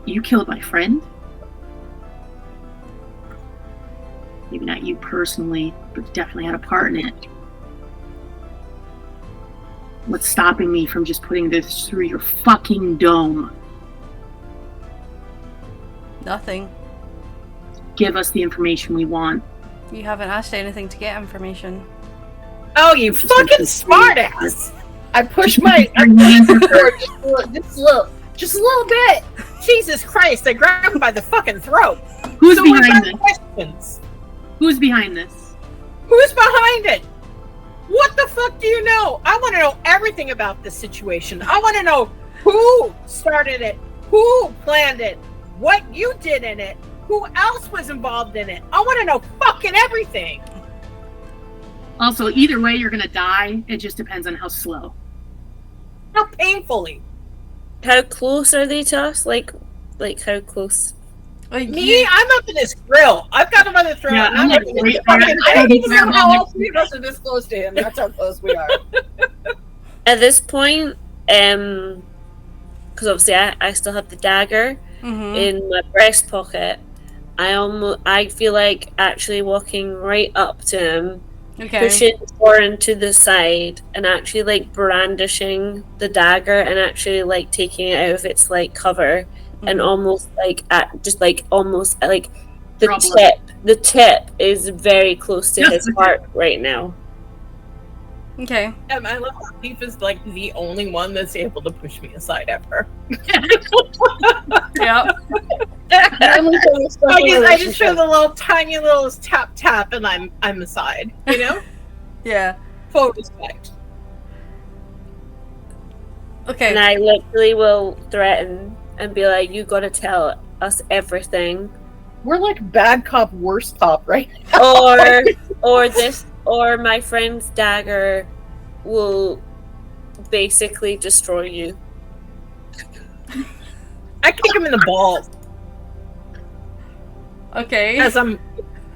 "You killed my friend? Maybe not you personally, but definitely had a part in it. What's stopping me from just putting this through your fucking dome? Nothing. Give us the information we want." You haven't asked anything to get information. Oh, you fucking smartass! I push my Hands are forward just a little bit. Jesus Christ! I grabbed him by the fucking throat. Who's So we've behind got this? questions. Who's behind this? Who's behind it? What the fuck do you know? I want to know everything about this situation. I want to know who started it, who planned it, what you did in it, who else was involved in it. I want to know fucking everything. Also, either way, you're gonna die. It just depends on how slow. How painfully. How close are they to us? Like how close? Like Me, I'm up in this grill. I've got him by the throat. Yeah, and I'm up like in this right fucking there. I don't thing. even know how all three of us are this close to him. That's how close we are. At this point, because obviously I still have the dagger Mm-hmm. in my breast pocket. I feel like actually walking right up to him, Okay. pushing Thorin to the side, and actually like brandishing the dagger and actually like taking it out of its like cover and almost like almost like the Trouble. the tip is very close to Yes, his the tip. heart right now. Okay. I love how Leaf is like the only one that's able to push me aside ever. Yeah. I just feel the little tiny little tap and I'm aside, you know? Yeah. Full respect. Okay. And I literally will threaten and be like, "You gotta tell us everything." We're like bad cop, worst cop, right? or my friend's dagger will basically destroy you. I kick him in the balls Okay. as I'm,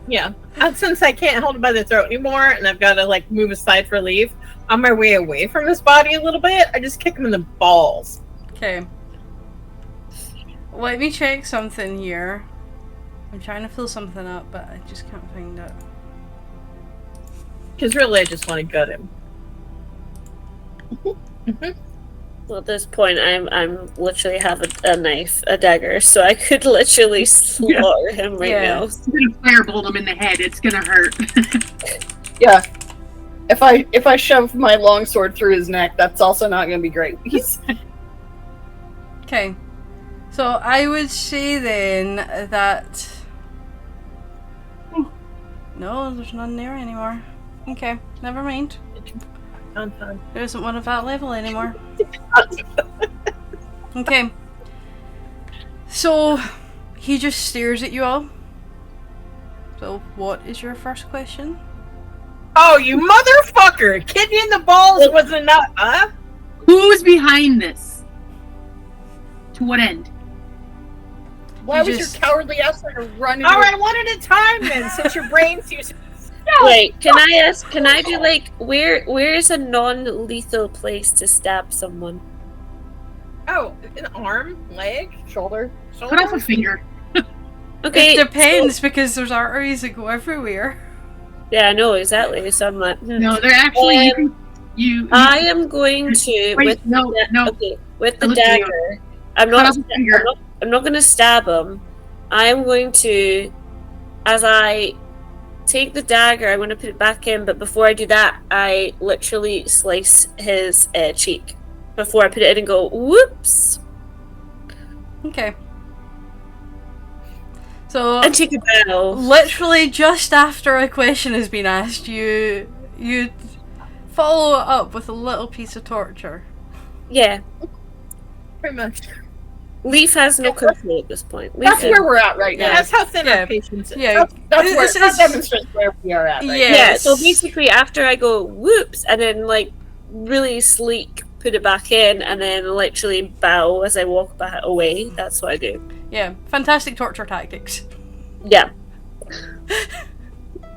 yeah. And since I can't hold him by the throat anymore, and I've got to like move aside for Leaf, on my way away from his body a little bit, I just kick him in the balls. Okay. Let me check something here. I'm trying to fill something up, but I just can't find it. Because really, I just want to gut him. Well, at this point, I'm literally have a knife, a dagger, so I could literally slaughter him right now. I'm gonna firebolt him in the head. It's gonna hurt. Yeah. If I shove my longsword through his neck, that's also not going to be great. Okay. So I would say then that... No, there's none there anymore. Okay, never mind. Fun. There isn't one of that level anymore. Okay. So, he just stares at you all. So, what is your first question? Oh, you motherfucker! Kid you in the balls was enough, huh? Who's behind this? To what end? Why was your cowardly ass like a run? Alright, one at a time then, since your brain's using. Wait, can I ask? Can I do like where is a non-lethal place to stab someone? Oh, an arm, leg, shoulder. Cut off a finger. Okay, It depends because there's arteries that go everywhere. Yeah, I know exactly. So I'm like, No, they're actually you. I am going to Wait, with no. Okay, with the Look at you. dagger. I'm Cut not. off a finger. I'm not going to stab him. I am going to, as I take the dagger, I'm going to put it back in. But before I do that, I literally slice his cheek before I put it in and go, whoops. Okay. So, And take a bow. literally just after a question has been asked, you follow it up with a little piece of torture. Yeah. pretty much. Leaf has no control at this point. That's where we're at right now. That's how thin Yeah. our patience is. Yeah. That's where This that is- demonstrates where we are at. Right Yeah. Yeah, so basically after I go whoops and then like really sleek put it back in and then literally bow as I walk back away, that's what I do. Yeah, fantastic torture tactics. Yeah.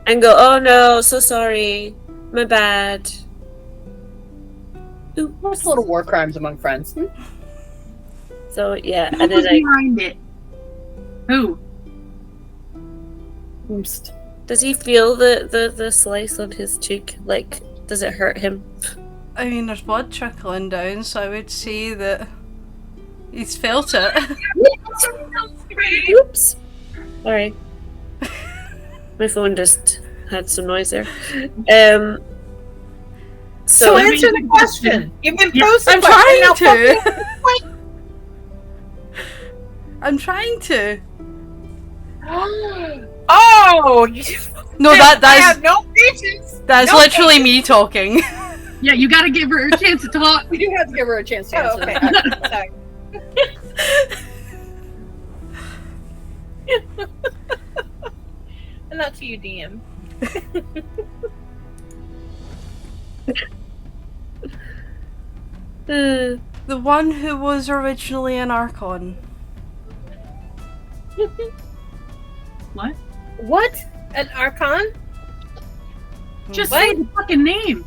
And go, oh no, so sorry. My bad. Ooh. What's little war crimes among friends? So yeah, Who and was then behind it? Who? Oops. does he feel the slice on his cheek? Like, does it hurt him? I mean, there's blood trickling down, so I would say that he's felt it. Oops. Sorry. My phone just had some noise there. So So answer the question. You've been Yeah, posting. I'm trying to. I'm trying to. Oh! No, I that's have no patience. No literally me talking. Yeah, you gotta give her a chance to talk. We do have to give her a chance to Oh, answer. okay. Sorry. And not to you, DM. uh, The one who was originally an Archon. What? What? An Archon? Just What? say the fucking name.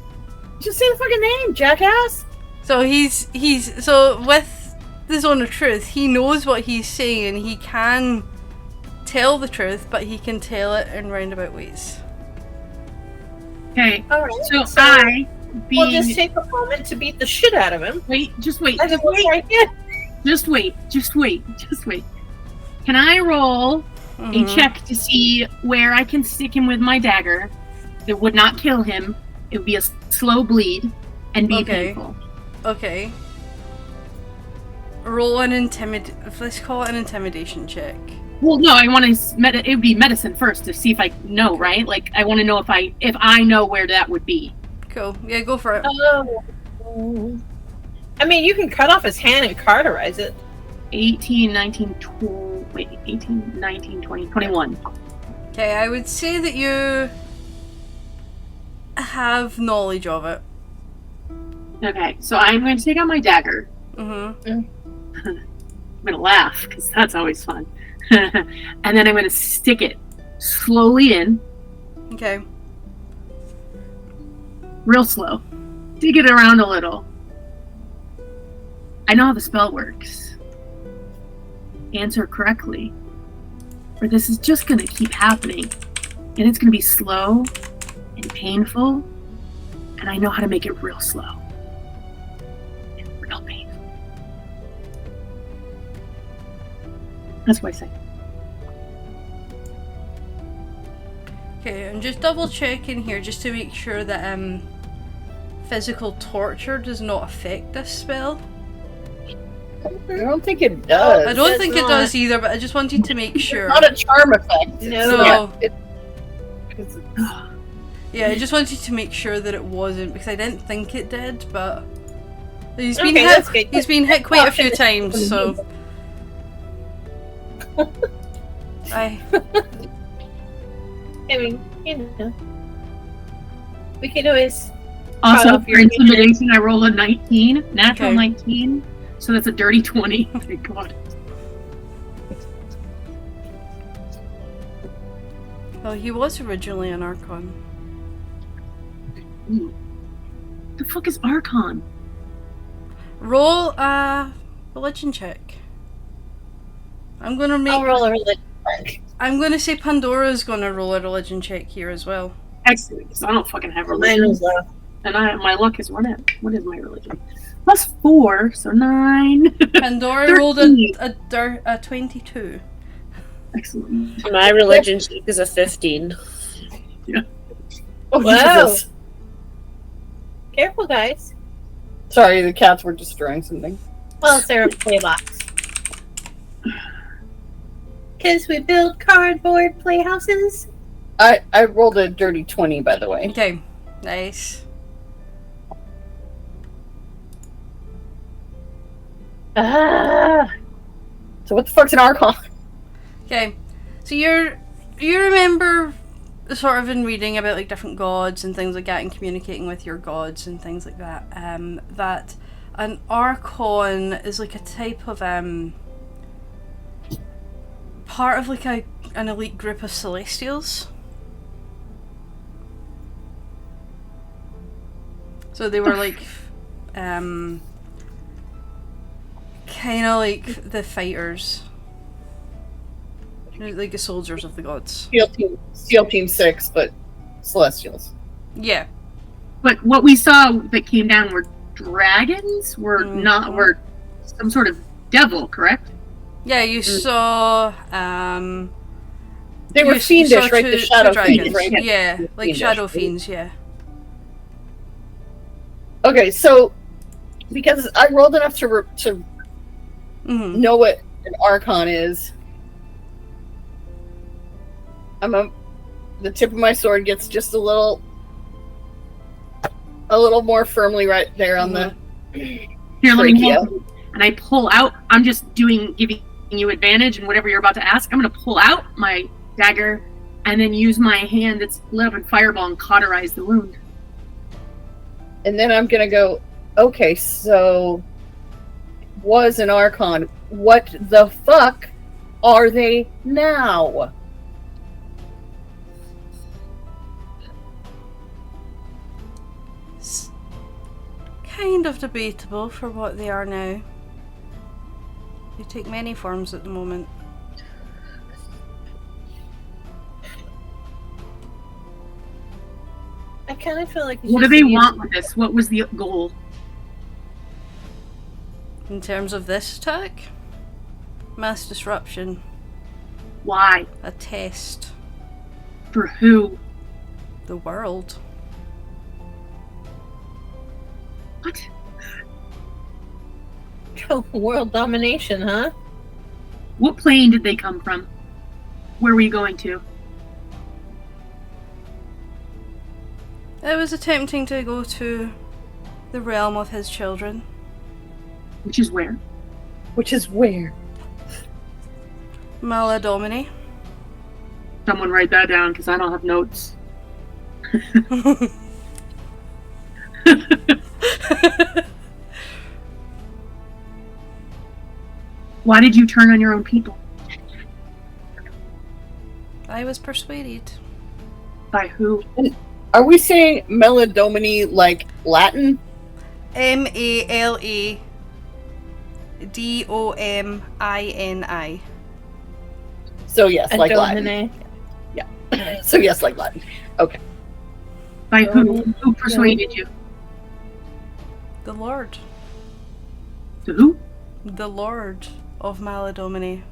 Just say the fucking name, jackass. So he's so with the Zone of Truth, he knows what he's saying and he can tell the truth, but he can tell it in roundabout ways. Okay, Alright. so I, We'll being... just take a moment to beat the shit out of him. Wait, just wait. And then we'll try again. Just wait. Can I roll a Mhm. check to see where I can stick him with my dagger? It would not kill him. It would be a slow bleed and be Okay. painful. Okay. Roll an let's call it an intimidation check. Well, no, I want to. It would be medicine first to see if I know, right? Like, I want to know if I know where that would be. Cool. Yeah, go for it. Oh. I mean, you can cut off his hand and cauterize it. 18, 19, 20. Wait, 18, 19, 20, 21. Okay, I would say that you have knowledge of it. Okay, so I'm going to take out my dagger. Mm-hmm. I'm going to laugh because that's always fun. And then I'm going to stick it slowly in, Okay. real slow. Dig it around a little. I know how the spell works. Answer correctly. Or this is just going to keep happening. And it's going to be slow and painful. And I know how to make it real slow. And real painful. That's what I say. Okay, I'm just double checking here just to make sure that physical torture does not affect this spell. I don't think it does. I don't does think it not. does either, but I just wanted to make sure. Not a charm effect. No. Yeah, I just wanted to make sure that it wasn't, because I didn't think it did, but he's Okay, been that's hit. good. He's been hit quite a few times, so I mean, you know, we can always. Also, off for your intimidation, I roll a 19, natural Okay. 19, so that's a dirty 20. Oh my god. well, he was originally an Archon. Ooh. The fuck is Archon? Roll a religion check. I'm gonna make. I'll roll a religion. I'm gonna say Pandora's gonna roll a religion check here as well. Excellent, because I don't fucking have Mine religion. was low. And my luck is what is my religion? +4, so 9. Pandora rolled a 22. Excellent. My religion check is a 15. Oh, Wow. Jesus. Careful, guys. Sorry, the cats were destroying something. Well, it's their play box. Because we build cardboard playhouses. I rolled a dirty 20, by the way. Okay, nice. Ah. So what the fuck's an Archon? Okay, so you remember sort of in reading about like different gods and things like that, and communicating with your gods and things like that. That an Archon is like a type of part of like an elite group of Celestials. So they were like kind of like the fighters. Like the soldiers of the gods. SEAL Team 6, but Celestials. Yeah. But what we saw that came down were dragons? Were Mhm. not were some sort of devil, correct? Yeah, you saw They were you fiendish, saw right? two The Shadow dragons. Fiends, right? Yeah, like Fiendish. Shadow Fiends, yeah. Okay, so because I rolled enough to Mm-hmm. know what an Archon is, the tip of my sword gets just a little more firmly right there on the Here, let me trachea. hold. And I pull out. I'm just giving you advantage and whatever you're about to ask. I'm going to pull out my dagger and then use my hand that's lit up in fireball and cauterize the wound. And then I'm gonna go, okay, so was an Archon. What the fuck are they now? It's kind of debatable for what they are now. They take many forms at the moment. I kind of feel like. What do they want with this? What was the goal? In terms of this attack, mass disruption, Why? a test, For who? the world. What? World domination, huh? What plane did they come from? Where were you going to? It was attempting to go to the realm of his children. Which is where? Which is where? Maladomini. Someone write that down because I don't have notes. Why did you turn on your own people? I was persuaded. By who? Are we saying Meladomini like Latin? Maladomini. So yes, like Latin. Latin. So yes, like Latin. Okay. By who? Who persuaded you? The Lord. To who? The Lord of Maladomini.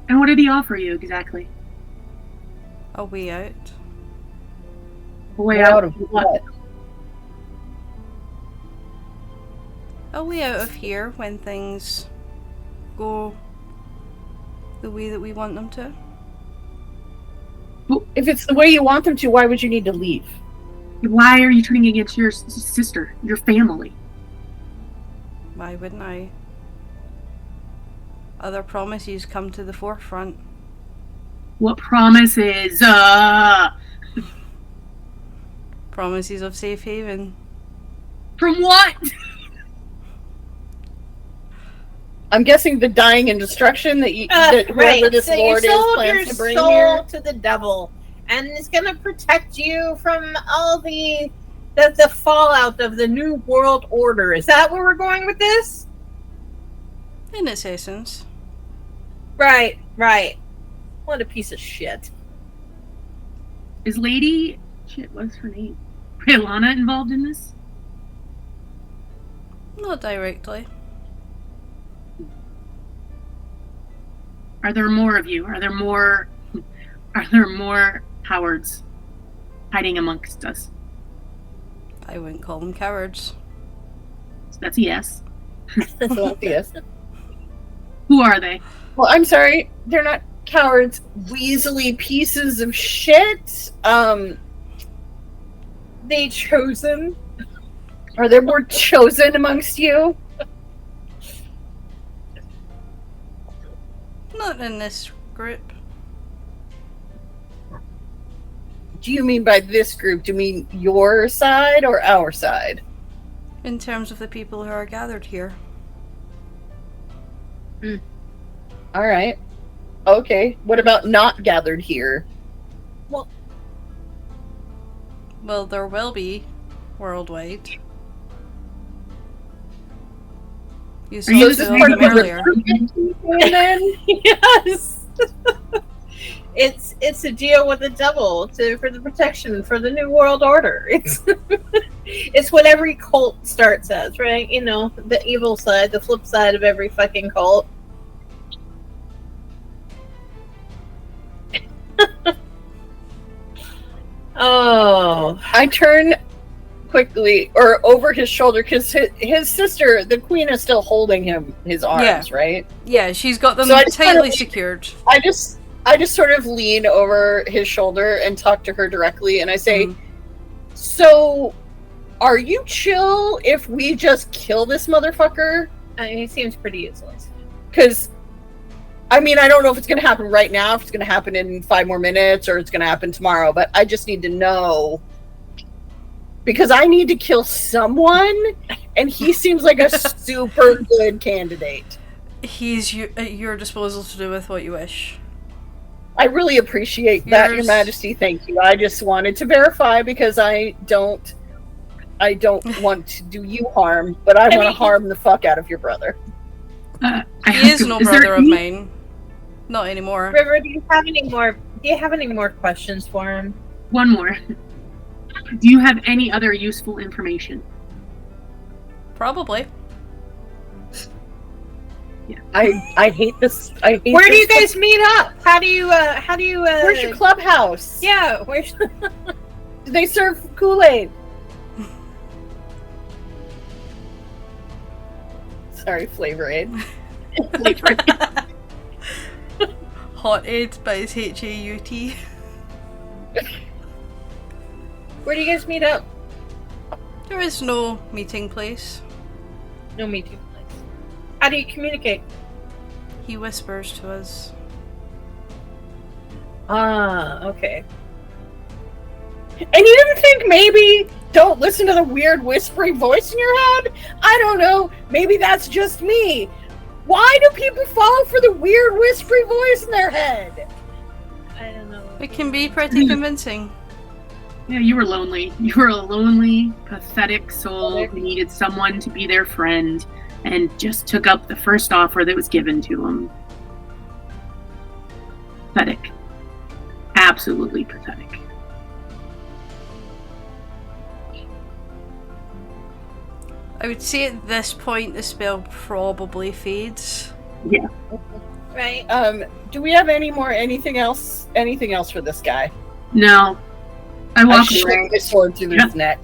And what did he offer you exactly? A way out. A way Out out of of what? A way out of here when things go the way that we want them to. If it's the way you want them to, why would you need to leave? Why are you turning against your sister, your family? Why wouldn't I? Other promises come to the forefront. What promises? Promises of safe haven. From what? I'm guessing the dying and destruction that, that whoever right. this So lord you is sold plans your to bring soul here. to the devil, and it's gonna protect you from all the fallout of the new world order. Is that where we're going with this? In its essence. Right. What a piece of shit. Is Lady... Shit, what's her name? Raylana involved in this? Not directly. Are there more of you? Are there more cowards hiding amongst us? I wouldn't call them cowards. So that's a yes. So, yes. Who are they? Well, I'm sorry. They're not cowards. Weaselly pieces of shit. They chosen. Are there more chosen amongst you? Not in this group. Do you mean by this group? Do you mean your side or our side? In terms of the people who are gathered here. All right. Okay. What about not gathered here? Well, there will be worldwide. You saw you two just of part them of a earlier. And then Yes. It's a deal with the devil for the protection for the new world order. It's what every cult starts as, right? You know, the evil side, the flip side of every fucking cult. Oh, I turn quickly or over his shoulder because his sister, the queen, is still holding his arms, right? Yeah, she's got them So I just tightly kinda- secured. I just sort of lean over his shoulder and talk to her directly, and I say, Mhm. "So, are you chill if we just kill this motherfucker? he seems pretty useless. Because, I mean, I don't know if it's going to happen right now, if it's going to happen in 5 more minutes, or it's going to happen tomorrow, but I just need to know. Because I need to kill someone, and he seems like a super good candidate. He's at your disposal to do with what you wish. I really appreciate that, Your Yours- Majesty. Thank you. I just wanted to verify because I don't want to do you harm, but I want to harm the fuck out of your brother. I He have is to- no there brother of any- mine. Not anymore. River, do you have any more questions for him? One more. Do you have any other useful information? Probably. I hate this. I hate Where do this you guys meet up? How do you Where's your clubhouse? Yeah, where's Do they serve Kool-Aid? Sorry, Flavor Aid. Hot Aid, but it's H-A-U-T. where do you guys meet up? There is no meeting place. No meeting place. How do you communicate? He whispers to us. Ah, okay. And you didn't think maybe don't listen to the weird whispering voice in your head? I don't know. Maybe that's just me. Why do people fall for the weird whispering voice in their head? I don't know. It can be pretty convincing. Yeah, you were lonely. You were a lonely, pathetic soul who needed someone to be their friend and just took up the first offer that was given to him. Pathetic. Absolutely pathetic. I would say at this point the spell probably fades. Yeah. Right. Do we have anything else for this guy? No. I I walk shoot away. my sword through his neck.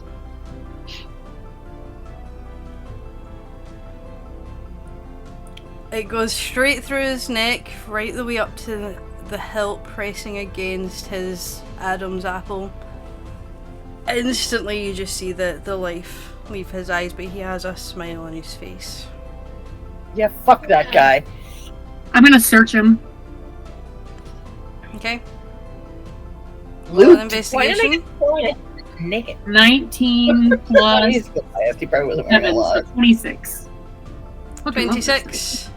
It goes straight through his neck, right the way up to the hilt, pressing against his Adam's apple. Instantly, you just see the life leave his eyes, but he has a smile on his face. Yeah, fuck that guy. I'm gonna search him. Okay. Roll an Loot. Why did I investigation. get pointed? Naked. 19 plus He's Goliath. He probably wasn't wearing a 7, so lot. 26. Fucking love this 26.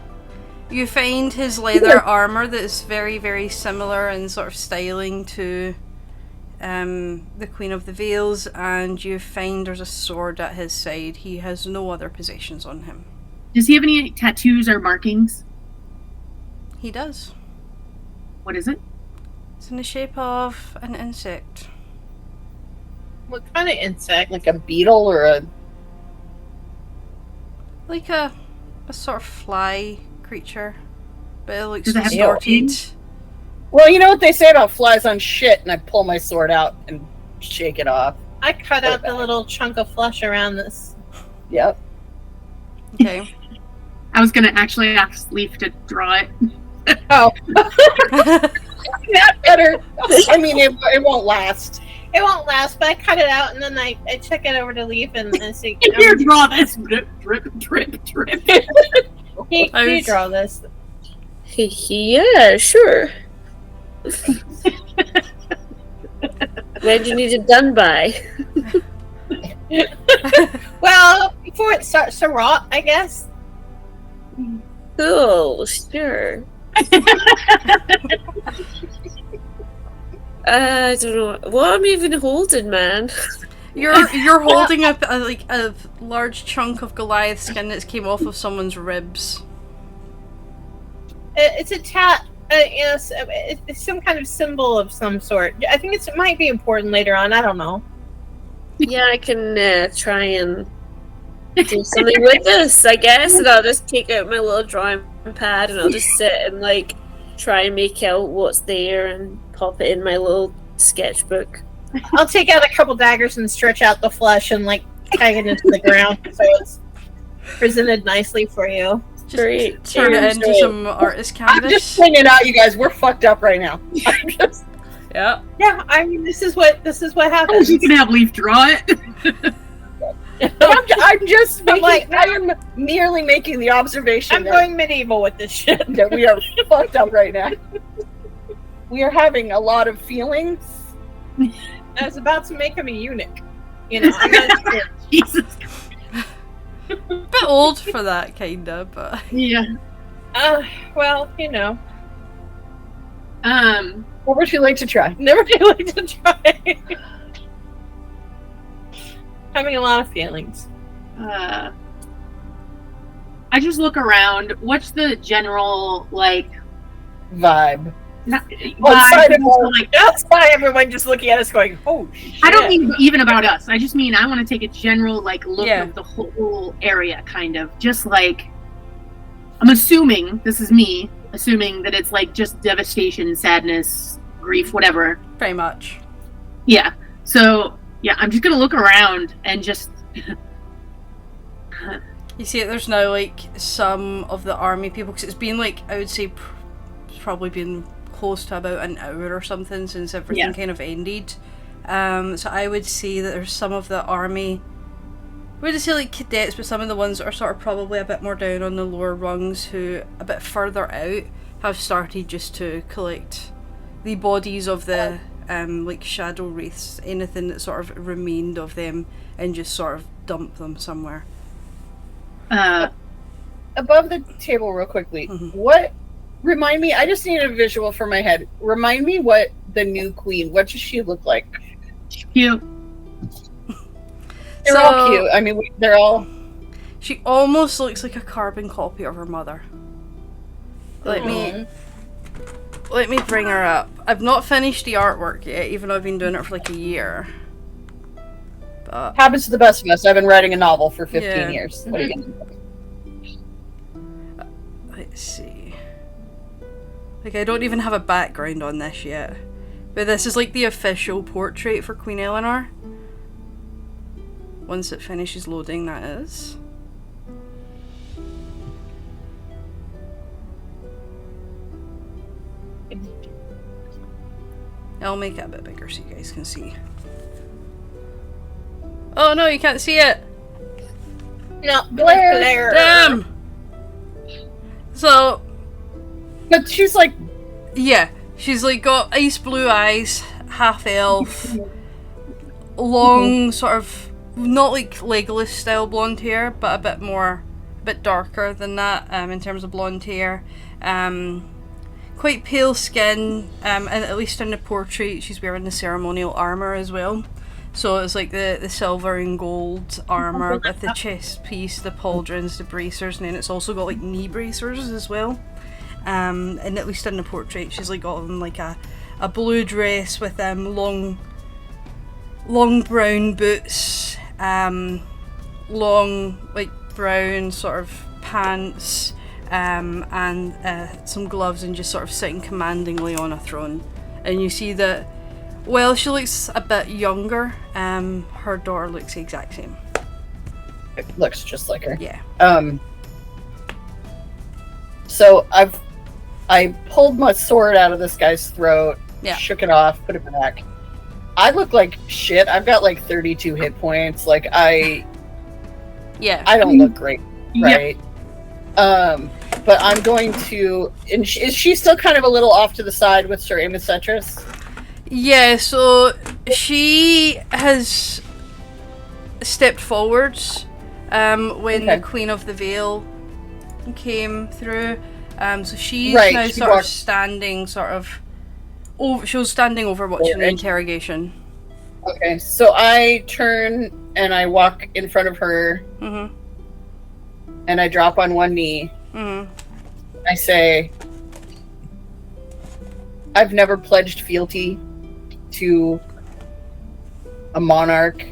You find his leather armor that's very, very similar in sort of styling to the Queen of the Vales, and you find there's a sword at his side. He has no other possessions on him. thing. Does he have any tattoos or markings? He does. What is it? It's in the shape of an insect. What kind of insect? Like a beetle or a... Like a sort of fly creature. But it looks Does it have distorted. wings? Well, you know what they say about flies on shit, and I pull my sword out and shake it off. I cut out the little chunk of flesh around this. Yep. Okay. I was gonna actually ask Leaf to draw it. Oh. That better. I mean, it won't last. It won't last, but I cut it out and then I check it over to Leaf and see. Here, draw this. Drip, drip, drip, drip. Can I you was- draw this? Yeah, sure. When do you need it done by? Well, before it starts to rot, I guess. Cool, sure. I don't know. What am I even holding, man? You're holding a large chunk of Goliath skin that's came off of someone's ribs. It's a it's some kind of symbol of some sort. I think it might be important later on. I don't know. Yeah, I can try and do something with this, I guess. And I'll just take out my little drawing pad and I'll just sit and like try and make out what's there and pop it in my little sketchbook. I'll take out a couple daggers and stretch out the flesh and like tag it into the ground so it's presented nicely for you. Just Great. turn it into some artist I'm just canvas. pointing out, you guys, we're fucked up right now. I'm just... Yeah. Yeah, I mean this is what happens. You can have Leaf draw it. I'm just making, like, I am merely making the observation I'm going medieval with this shit. that we are fucked up right now. We are having a lot of feelings. I was about to make him a eunuch. You know, I'm not sure. Jesus. Bit old for that, kinda, but Yeah. Well, you know, What would you like to try? never too late to try. Having a lot of feelings. I just look around. What's the general like? Vibe. Not, Outside vibe, of all- like, That's why everyone just looking at us going, "Oh shit!" I don't mean even about us. I just mean I want to take a general like look Yeah. of the whole area, kind of. Just like I'm assuming this is me assuming that it's like just devastation, sadness, grief, whatever. pretty much. Yeah. So yeah, I'm just gonna look around and just. You see, there's now like some of the army people, because it's been like, I would say, it's probably been close to about an hour or something since everything Yeah. kind of ended. So I would say that there's some of the army, I wouldn't say like cadets, but some of the ones that are sort of probably a bit more down on the lower rungs who, a bit further out, have started just to collect the bodies of the like shadow wraiths, anything that sort of remained of them, and just sort of dump them somewhere. Above the table, real quickly, Mhm. what? Remind me, I just need a visual for my head. Remind me what the new queen, what does she look like? Cute. They're all cute. I mean, they're all... She almost looks like a carbon copy of her mother. Let me bring her up. I've not finished the artwork yet, even though I've been doing it for like a year. But Happens to the best of us. I've been writing a novel for 15 Yeah. years. What are you gonna do? let's see. Like, I don't even have a background on this yet. But this is like the official portrait for Queen Eleanor. Once it finishes loading, that is. I'll make it a bit bigger so you guys can see. Oh no, you can't see it! No, glare. Damn! So, But she's like, yeah, she's like got ice blue eyes, half elf, long sort of, not like Legolas style blonde hair, but a bit darker than that in terms of blonde hair. Quite pale skin, and at least in the portrait she's wearing the ceremonial armour as well. So it's like the silver and gold armour with the chest piece, the pauldrons, the bracers, and then it's also got like knee bracers as well. And at least in the portrait she's like got on like a blue dress with long brown boots, long like brown sort of pants, and some gloves, and just sort of sitting commandingly on a throne. And you see that, well, she looks a bit younger, her daughter looks the exact same. it looks just like her. Yeah. So I pulled my sword out of this guy's throat, Yeah. shook it off, put it back. I look like shit. I've got like 32 hit points. Like I don't look great, right? But I'm going to. And is she still kind of a little off to the side with Sir Amos Cetris? Yeah, so she has stepped forwards when the Queen of the Vale came through. So she's now she sort of walked- standing she was standing over watching the interrogation. Okay, so I turn and I walk in front of her, Mm-hmm. and I drop on one knee. Mm-hmm. I say, I've never pledged fealty to a monarch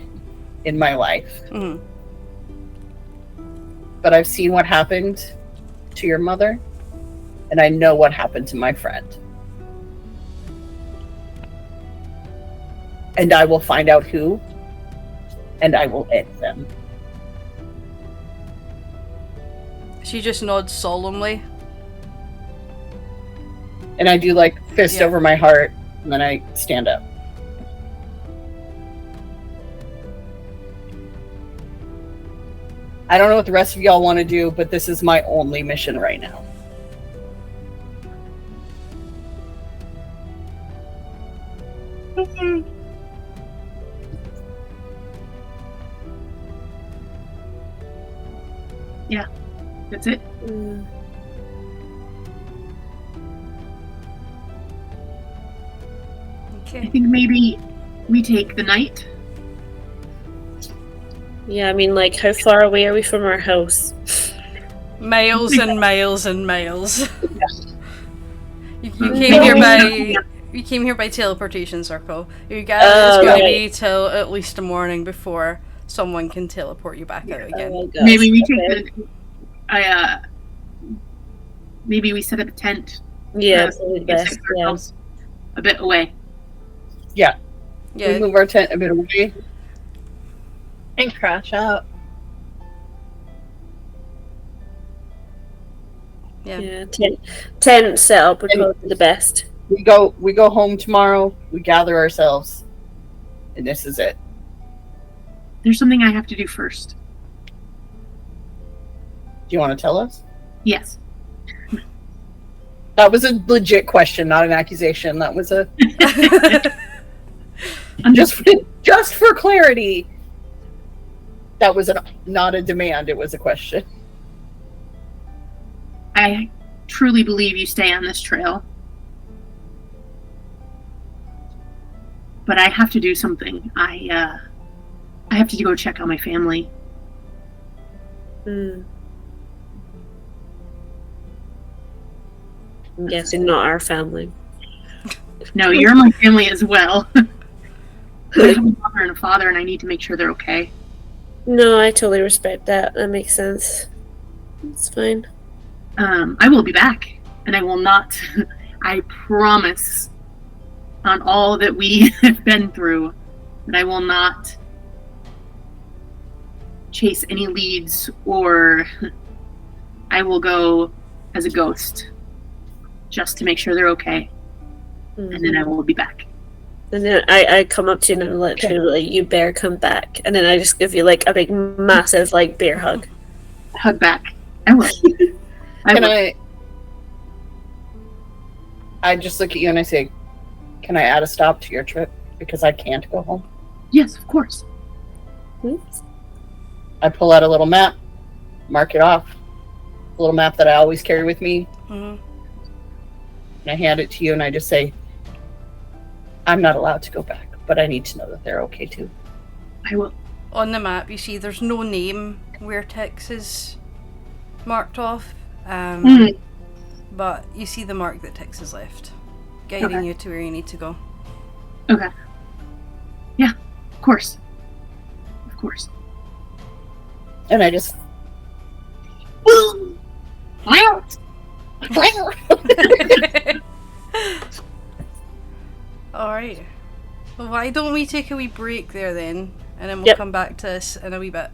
in my life. Mm-hmm. But I've seen what happened to your mother, and I know what happened to my friend. And I will find out who, and I will end them. She just nods solemnly. And I do like fist over my heart, and then I stand up. I don't know what the rest of y'all want to do, but this is my only mission right now. That's it. Okay. I think maybe we take the night. Yeah, I mean, like, how far away are we from our house? Miles and miles and miles. You came here by teleportation circle. You gather it's going to be till at least the morning before someone can teleport you back out again. Oh my gosh, Maybe we okay. take maybe we set up a tent. Yeah, so probably we can best. set Yeah. ourselves a bit away. We Yeah, move our tent a bit away. And crash out. yeah. Yeah, tent setup would probably be the best. We go home tomorrow. We gather ourselves, and this is it. There's something I have to do first. Do you want to tell us? Yes. That was a legit question, not an accusation. That was a just for clarity. That was not a demand. It was a question. I truly believe you stay on this trail. But I have to do something. I have to go check on my family. I'm guessing not our family. No, you're my family as well. I have a mother and a father, and I need to make sure they're okay. No, I totally respect that. That makes sense. It's fine. I will be back, and I will not I promise on all that we have been through that I will not chase any leads, or I will go as a ghost just to make sure they're okay. Mm-hmm. And then I will be back. And then I come up to you and I'm literally like, you better come back. And then I just give you like a big massive like bear hug. Hug back. I will. I just look at you and I say, can I add a stop to your trip? Because I can't go home. Yes, of course. Oops. I pull out a little map, mark it off. A little map that I always carry with me. Mhm. And I hand it to you and I just say, I'm not allowed to go back, but I need to know that they're okay too. I will. On the map, you see there's no name where Tex is marked off, but you see the mark that Tex has left, guiding you to where you need to go. Okay. Yeah, of course. Of course. And I just... Alright. Well, why don't we take a wee break there then, and then we'll come back to this in a wee bit.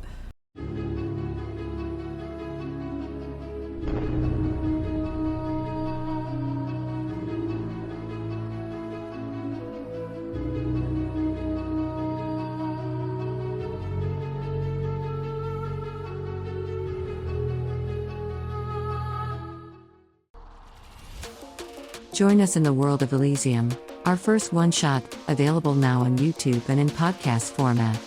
Join us in the world of Elysium, our first one-shot, available now on YouTube and in podcast format.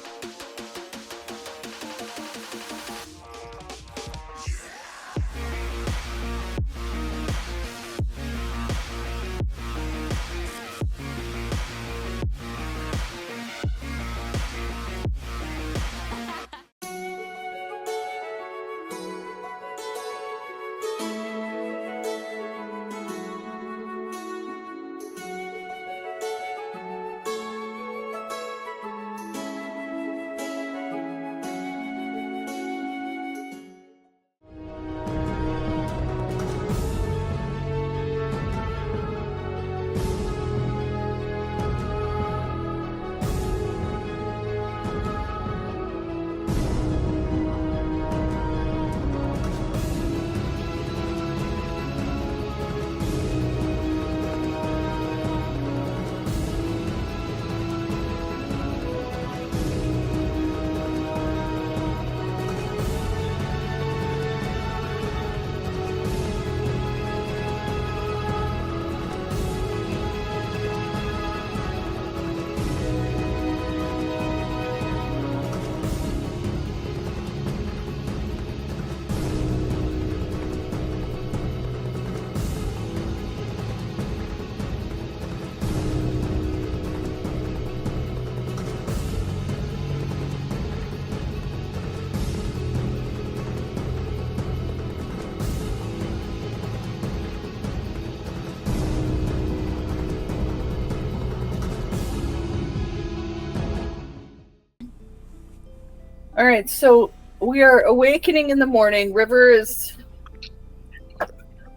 All right, so we are awakening in the morning. River is...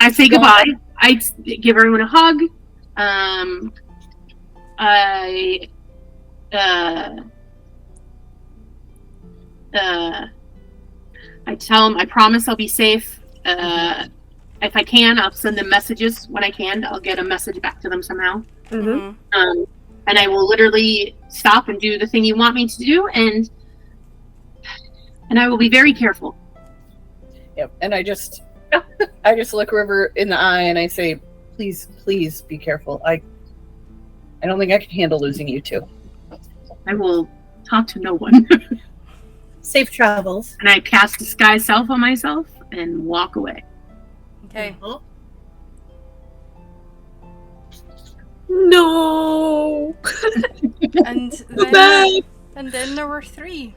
I say goodbye. I give everyone a hug. I tell them I promise I'll be safe. If I can, I'll send them messages when I can. I'll get a message back to them somehow. Mm-hmm. And I will literally stop and do the thing you want me to do, and I will be very careful. Yep, and I just look River in the eye and I say, please be careful. I don't think I can handle losing you two. I will talk to no one. Safe travels. And I cast Disguise Self on myself and walk away. Okay. No. And Goodbye. then there were 3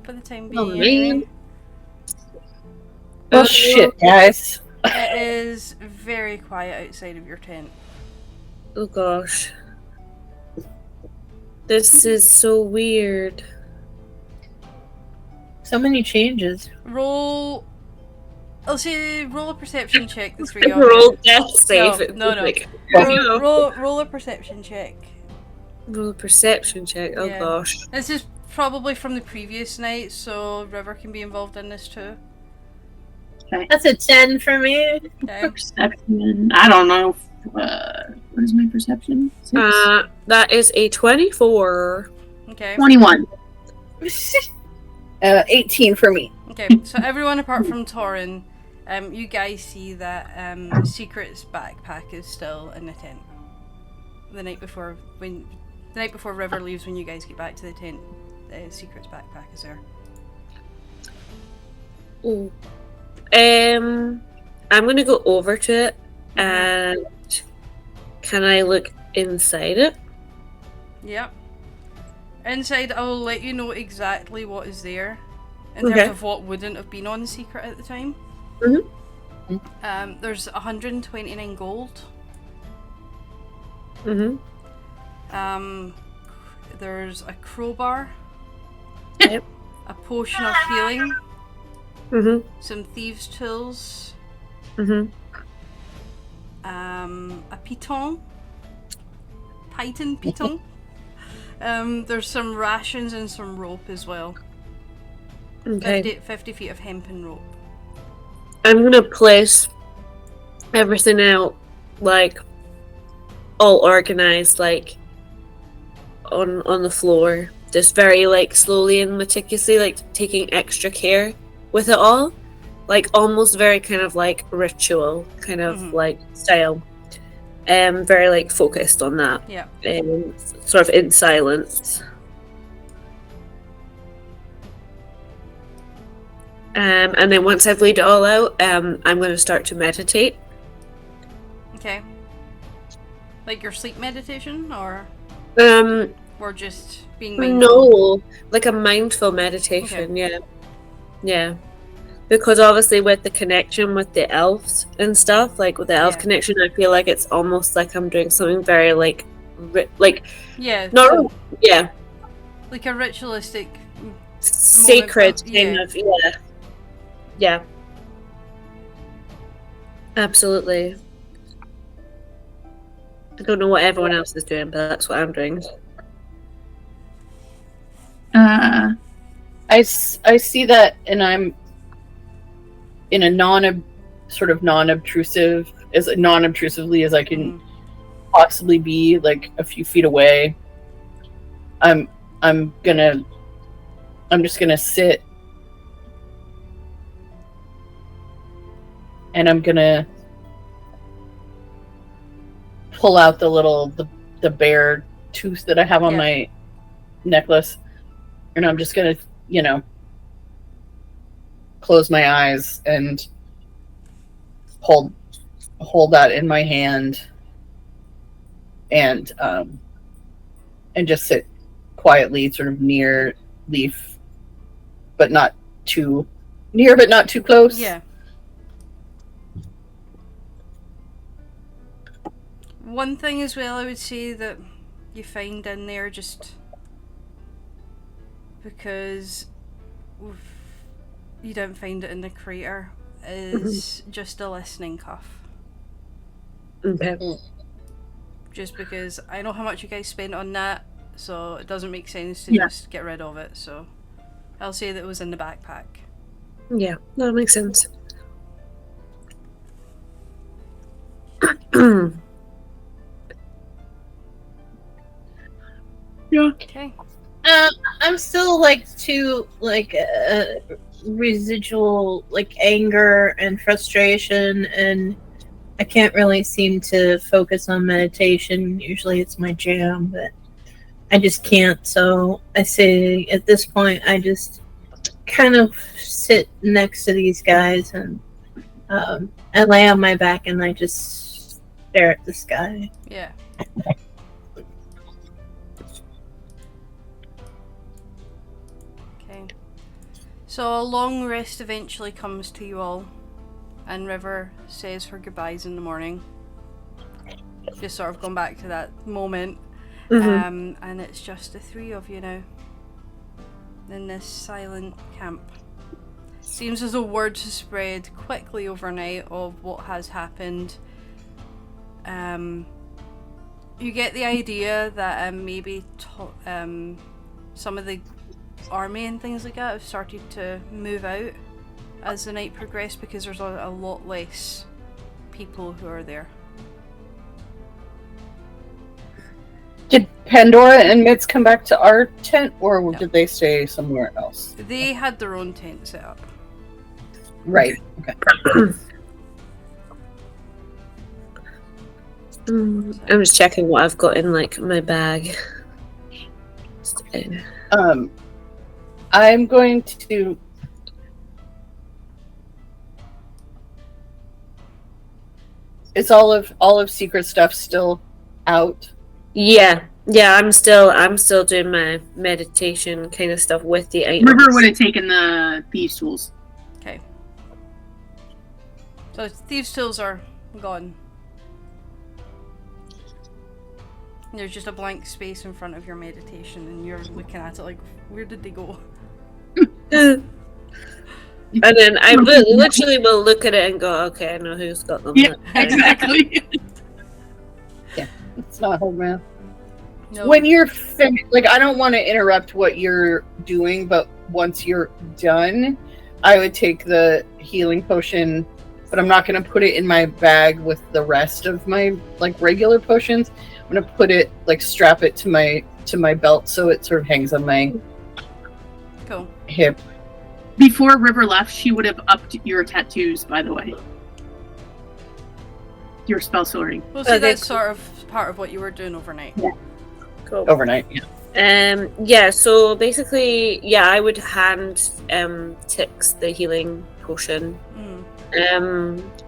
for the time being. Oh, anyway. Oh shit, guys. It is very quiet outside of your tent. Oh gosh. This is so weird. So many changes. Roll I'll say roll a perception check, the three of Roll you. death save. No. Like, Roll a perception check. roll a perception check. Oh Yeah. gosh. This is probably from the previous night, so River can be involved in this too. That's a 10 for me. Okay. Perception. I don't know. What is my perception? 6? That is a 24. Okay. 21. 18 for me. Okay. So everyone apart from Torin, you guys see that Secret's backpack is still in the tent. The night before River leaves, when you guys get back to the tent, Secret's backpack is there. Ooh. I'm gonna go over to it and can I look inside it? Yep. Inside, I'll let you know exactly what is there in Okay. terms of what wouldn't have been on the Secret at the time. Mhm. There's 129 gold. Mm-hmm. There's a crowbar. Yep. A potion of healing. Mm-hmm. Some thieves' tools. Mm-hmm. A piton. Piton. There's some rations and some rope as well. Okay. 50 feet of hempen rope. I'm gonna place everything out, like, all organized, like, on the floor. Just very, like, slowly and meticulously, like, taking extra care with it all. Like, almost very kind of, like, ritual kind of, like, style. Very, like, focused on that. Yeah. Sort of in silence. And then once I've laid it all out, I'm going to start to meditate. Okay. Like your sleep meditation, or just being mindful? No, like a mindful meditation. Okay. Yeah. Because obviously with the connection with the elves and stuff, like with the elf connection, I feel like it's almost like I'm doing something very like yeah, no, yeah, like a ritualistic sacred moment, kind of, yeah, absolutely. I don't know what everyone else is doing, but that's what I'm doing. I see that, and I'm in a non-obtrusively as I can possibly be, like a few feet away. I'm just gonna sit, and I'm gonna pull out the bear tooth that I have on my necklace, and I'm just gonna, close my eyes and hold that in my hand, and just sit quietly, sort of near Leaf, but not too near, but not too close. Yeah. One thing as well I would say that you find in there, just because you don't find it in the crater, is just a listening cuff. Okay. Just because I know how much you guys spent on that, so it doesn't make sense to just get rid of it, so I'll say that it was in the backpack. Yeah, that makes sense. Yeah. Okay. I'm still residual anger and frustration, and I can't really seem to focus on meditation. Usually it's my jam, but I just can't. So I say at this point I just kind of sit next to these guys, and I lay on my back and I just stare at the sky. Yeah. Okay. So a long rest eventually comes to you all, and River says her goodbyes in the morning. Just sort of going back to that moment. And it's just the three of you now in this silent camp. Seems as though word has spread quickly overnight of what has happened. You get the idea that maybe some of the army and things like that have started to move out as the night progressed because there's a lot less people who are there. Did Pandora and Metz come back to our tent, or did they stay somewhere else? They had their own tent set up. Right. Okay. I'm just checking what I've got in like my bag. I'm going to. Is all of secret stuff still out? Yeah, I'm still doing my meditation kind of stuff with the items. River would have taken the thieves' tools. Okay. So thieves' tools are gone. There's just a blank space in front of your meditation, and you're looking at it like, where did they go? And then I literally will look at it and go, okay, I know who's got them. Yeah, exactly. Yeah, it's not hard, man. No. When you're finished, like, I don't want to interrupt what you're doing, but once you're done, I would take the healing potion, but I'm not going to put it in my bag with the rest of my, like, regular potions. I'm going to put it, like, strap it to my belt so it sort of hangs on my Cool. hip. Before River left, she would have upped your tattoos, by the way. Your spell sorting. Well, see, that's sort of part of what you were doing overnight. Yeah. Cool. Overnight, yeah. So basically, I would hand Tix the healing potion.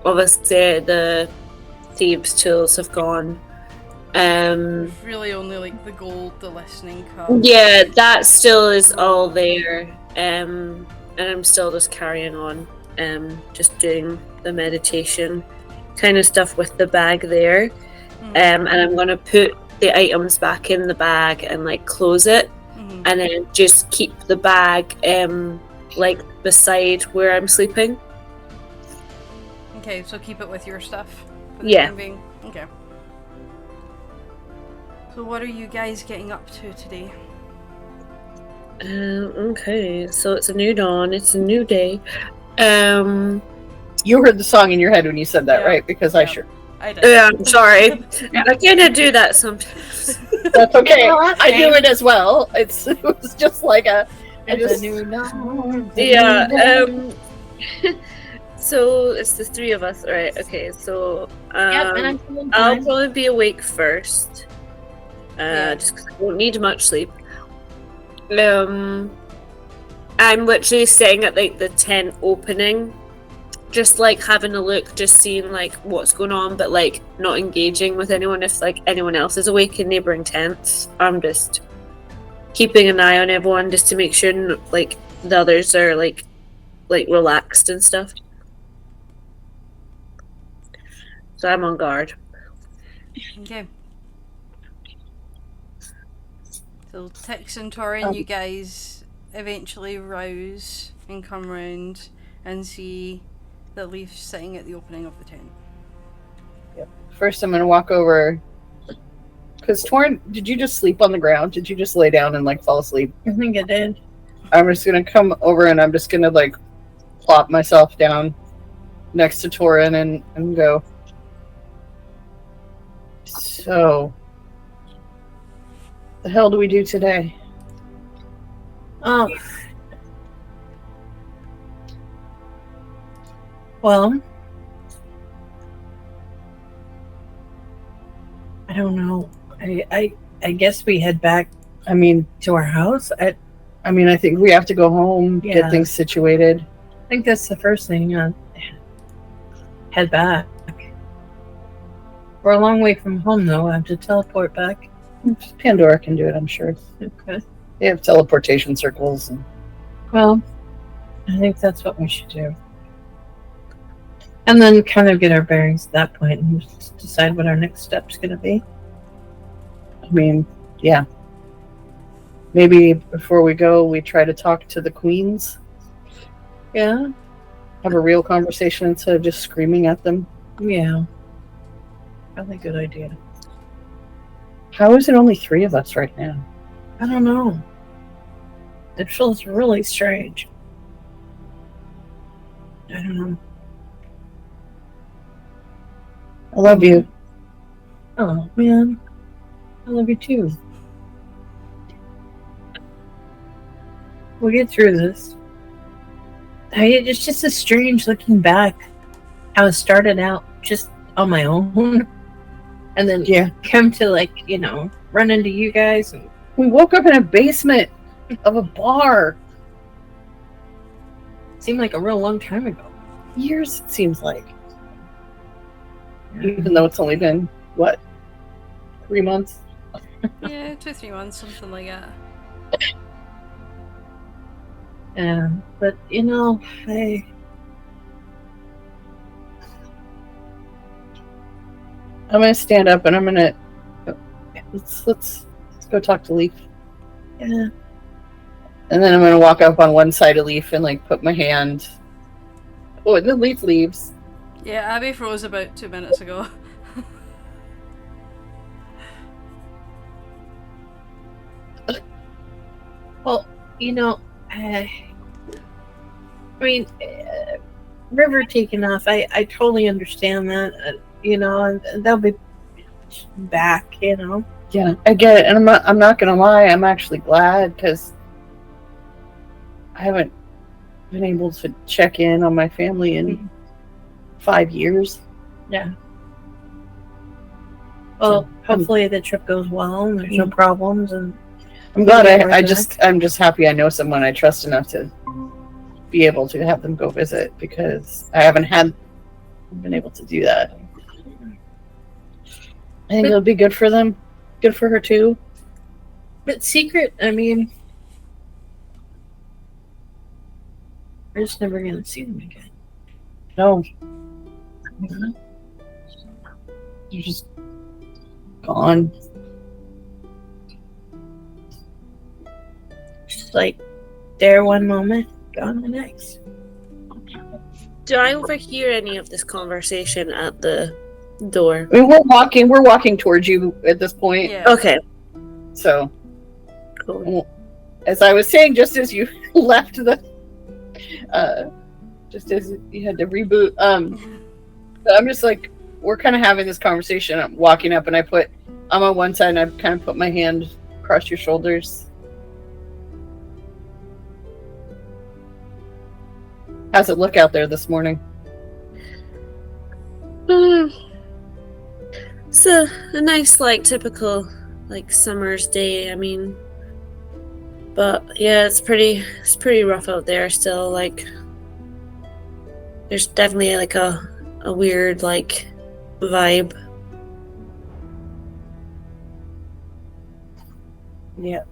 Obviously the thieves' tools have gone. Really only like the gold, the listening cup. Yeah, that still is all there. And I'm still just carrying on, just doing the meditation kind of stuff with the bag there. And I'm gonna put the items back in the bag and like close it, and then just keep the bag like beside where I'm sleeping. Okay, so keep it with your stuff for the Yeah. time being. Okay. So what are you guys getting up to today? Okay, so it's a new dawn, it's a new day. You heard the song in your head when you said that, Yeah. right? Because I sure. I did. Yeah, I'm sorry. I kind of do that sometimes. That's okay. Oh, that's I do fine. it as well. It was just like a. I It's just, a new dawn. Yeah. So it's the three of us, right? Okay, so Yep, and I'm feeling I'll fine. probably be awake first, just because I won't need much sleep. I'm literally sitting at like the tent opening, just like having a look, just seeing like what's going on, but like not engaging with anyone. If like anyone else is awake in neighboring tents, I'm just keeping an eye on everyone just to make sure like the others are like relaxed and stuff. So I'm on guard. Okay. So Tix and Torin, you guys eventually rouse and come round and see the Leaf sitting at the opening of the tent. first, I'm gonna walk over. Because Torn, did you just sleep on the ground? Did you just lay down and like fall asleep? I think it did. I'm just gonna come over and I'm just gonna like plop myself down next to Torin and go. So, the hell do we do today? Oh. Well, I don't know. I guess we head back I mean, to our house. I I think we have to go home, Yeah. get things situated. think that's the first thing. Head back. We're a long way from home, though. I have to teleport back. Pandora can do it, I'm sure. Okay. They have teleportation circles. And Well, I think that's what we should do. And then kind of get our bearings at that point and just decide what our next step's going to be. I mean, yeah. Maybe before we go, we try to talk to the queens. Yeah. Have a real conversation instead of just screaming at them. Yeah. Probably a good idea. How is it only 3 of us right now? I don't know. It feels really strange. I don't know. I love you. Oh, man. I love you too. We'll get through this. It's just a strange looking back. How it started out just on my own. And then come to run into you guys. And We woke up in a basement of a bar. it seemed like a real long time ago. Years, it seems like. Even though it's only been, 3 months? Yeah, 2-3 months, something like that. Yeah, but I'm gonna stand up and I'm gonna let's go talk to Leaf. Yeah. And then I'm gonna walk up on one side of Leaf and put my hand. Oh, and then Leaf leaves. Yeah, Abby froze about 2 minutes ago. Well, River taking off. I totally understand that. And they'll be back. Yeah, I get it, and I'm not gonna lie. I'm actually glad because I haven't been able to check in on my family in 5 years. Yeah. Well, hopefully the trip goes well and there's no problems. And I'm glad. I'm just happy I know someone I trust enough to be able to have them go visit because I haven't been able to do that. I think it'll be good for them, good for her too. But Secret, we're just never gonna see them again. No, you're just gone. Just like there one moment, gone the next. Do I overhear any of this conversation at the door? I mean, we're walking towards you at this point. Yeah. Okay. So, Cool. as I was saying, just as you left just as you had to reboot, I'm just we're kind of having this conversation. I'm walking up and I'm on one side and I kind of put my hand across your shoulders. How's it look out there this morning? It's a nice, typical, summer's day. But yeah, it's pretty rough out there still. There's definitely a weird vibe. Yeah.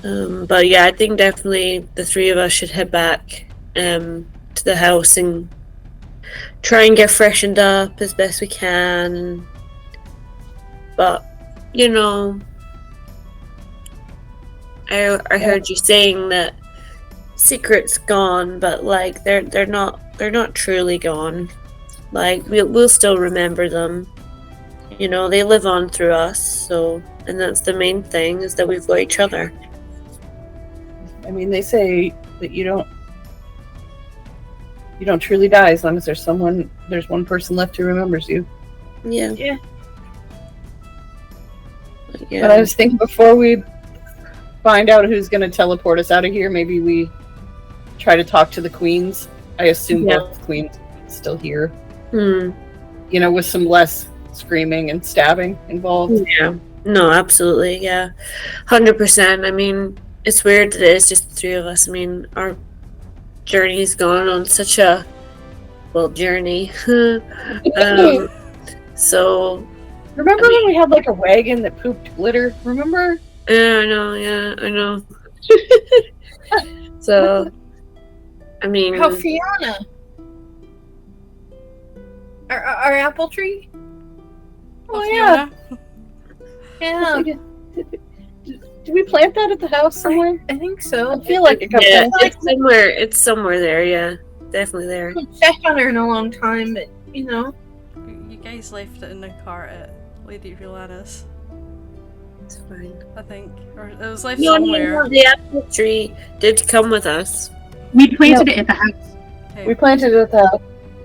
But yeah, I think definitely the 3 of us should head back to the house and try and get freshened up as best we can. But I heard you saying that Secret's gone, but they're not truly gone. We'll still remember them. They live on through us, and that's the main thing, is that we've got each other. They say that you don't truly die as long as there's one person left who remembers you. Yeah. Yeah. But I was thinking before we find out who's going to teleport us out of here, maybe we try to talk to the queens. I assume both queens are still here. With some less screaming and stabbing involved. Yeah. No, absolutely. Yeah. 100%. It's weird that it's just the 3 of us. Our journey's gone on such a journey. So remember when we had a wagon that pooped glitter? Remember? Yeah, I know. So How Fiona? Our apple tree? Oh yeah. Yeah. Did we plant that at the house somewhere? I think so. I feel like it got Yeah, planted. it's somewhere there, yeah. Definitely there. I haven't checked on her in a long time, but you know. You guys left it in the cart at Lady Rihanna's, It's fine. I think. Or it was left No, somewhere. the apple tree did come with us. We planted it at the house. Okay. We planted it at the house.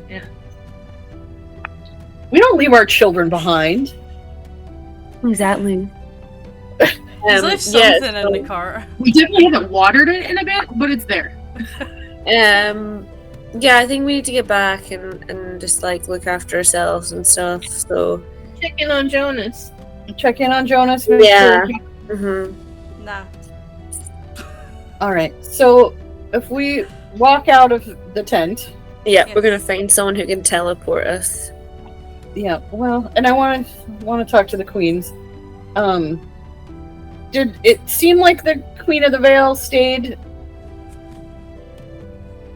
Yeah. We don't leave our children behind. Exactly. He's left something in the cart. We definitely haven't watered it in a bit, but it's there. Yeah, I think we need to get back and just like look after ourselves and stuff. So Check in on Jonas. Check in on Jonas. make yeah. sure- Nah. All right. So if we walk out of the tent, Yeah, Yeah. we're gonna find someone who can teleport us. yeah. Well, and I want to talk to the queens. Did it seem like the Queen of the Vale stayed?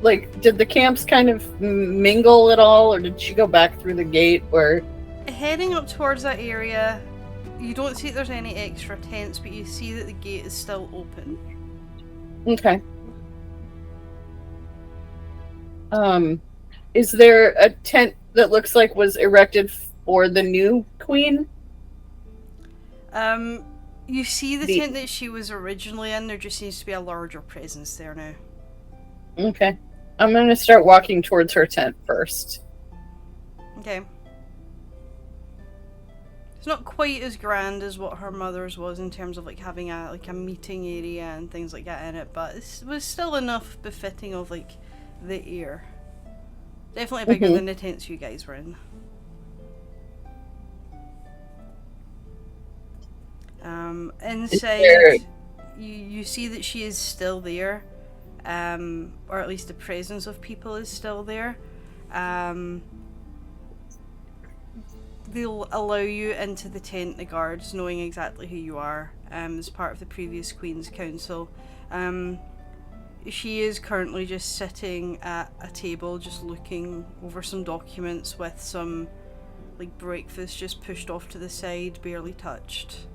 Like, did the camps kind of mingle at all, or did she go back through the gate? Or Heading up towards that area, you don't see that there's any extra tents, but you see that the gate is still open. okay. Is there a tent that looks like was erected for the new queen? You see the The- tent that she was originally in, there just seems to be a larger presence there now. Okay. I'm gonna start walking towards her tent first. Okay. It's not quite as grand as what her mother's was in terms of like having a meeting area and things like that in it, but it was still enough befitting of like the heir. Definitely bigger than the tents you guys were in. Inside, you see that she is still there, or at least the presence of people is still there. They'll allow you into the tent, the guards, knowing exactly who you are, as part of the previous Queen's Council. She is currently just sitting at a table, just looking over some documents with some like breakfast just pushed off to the side, barely touched.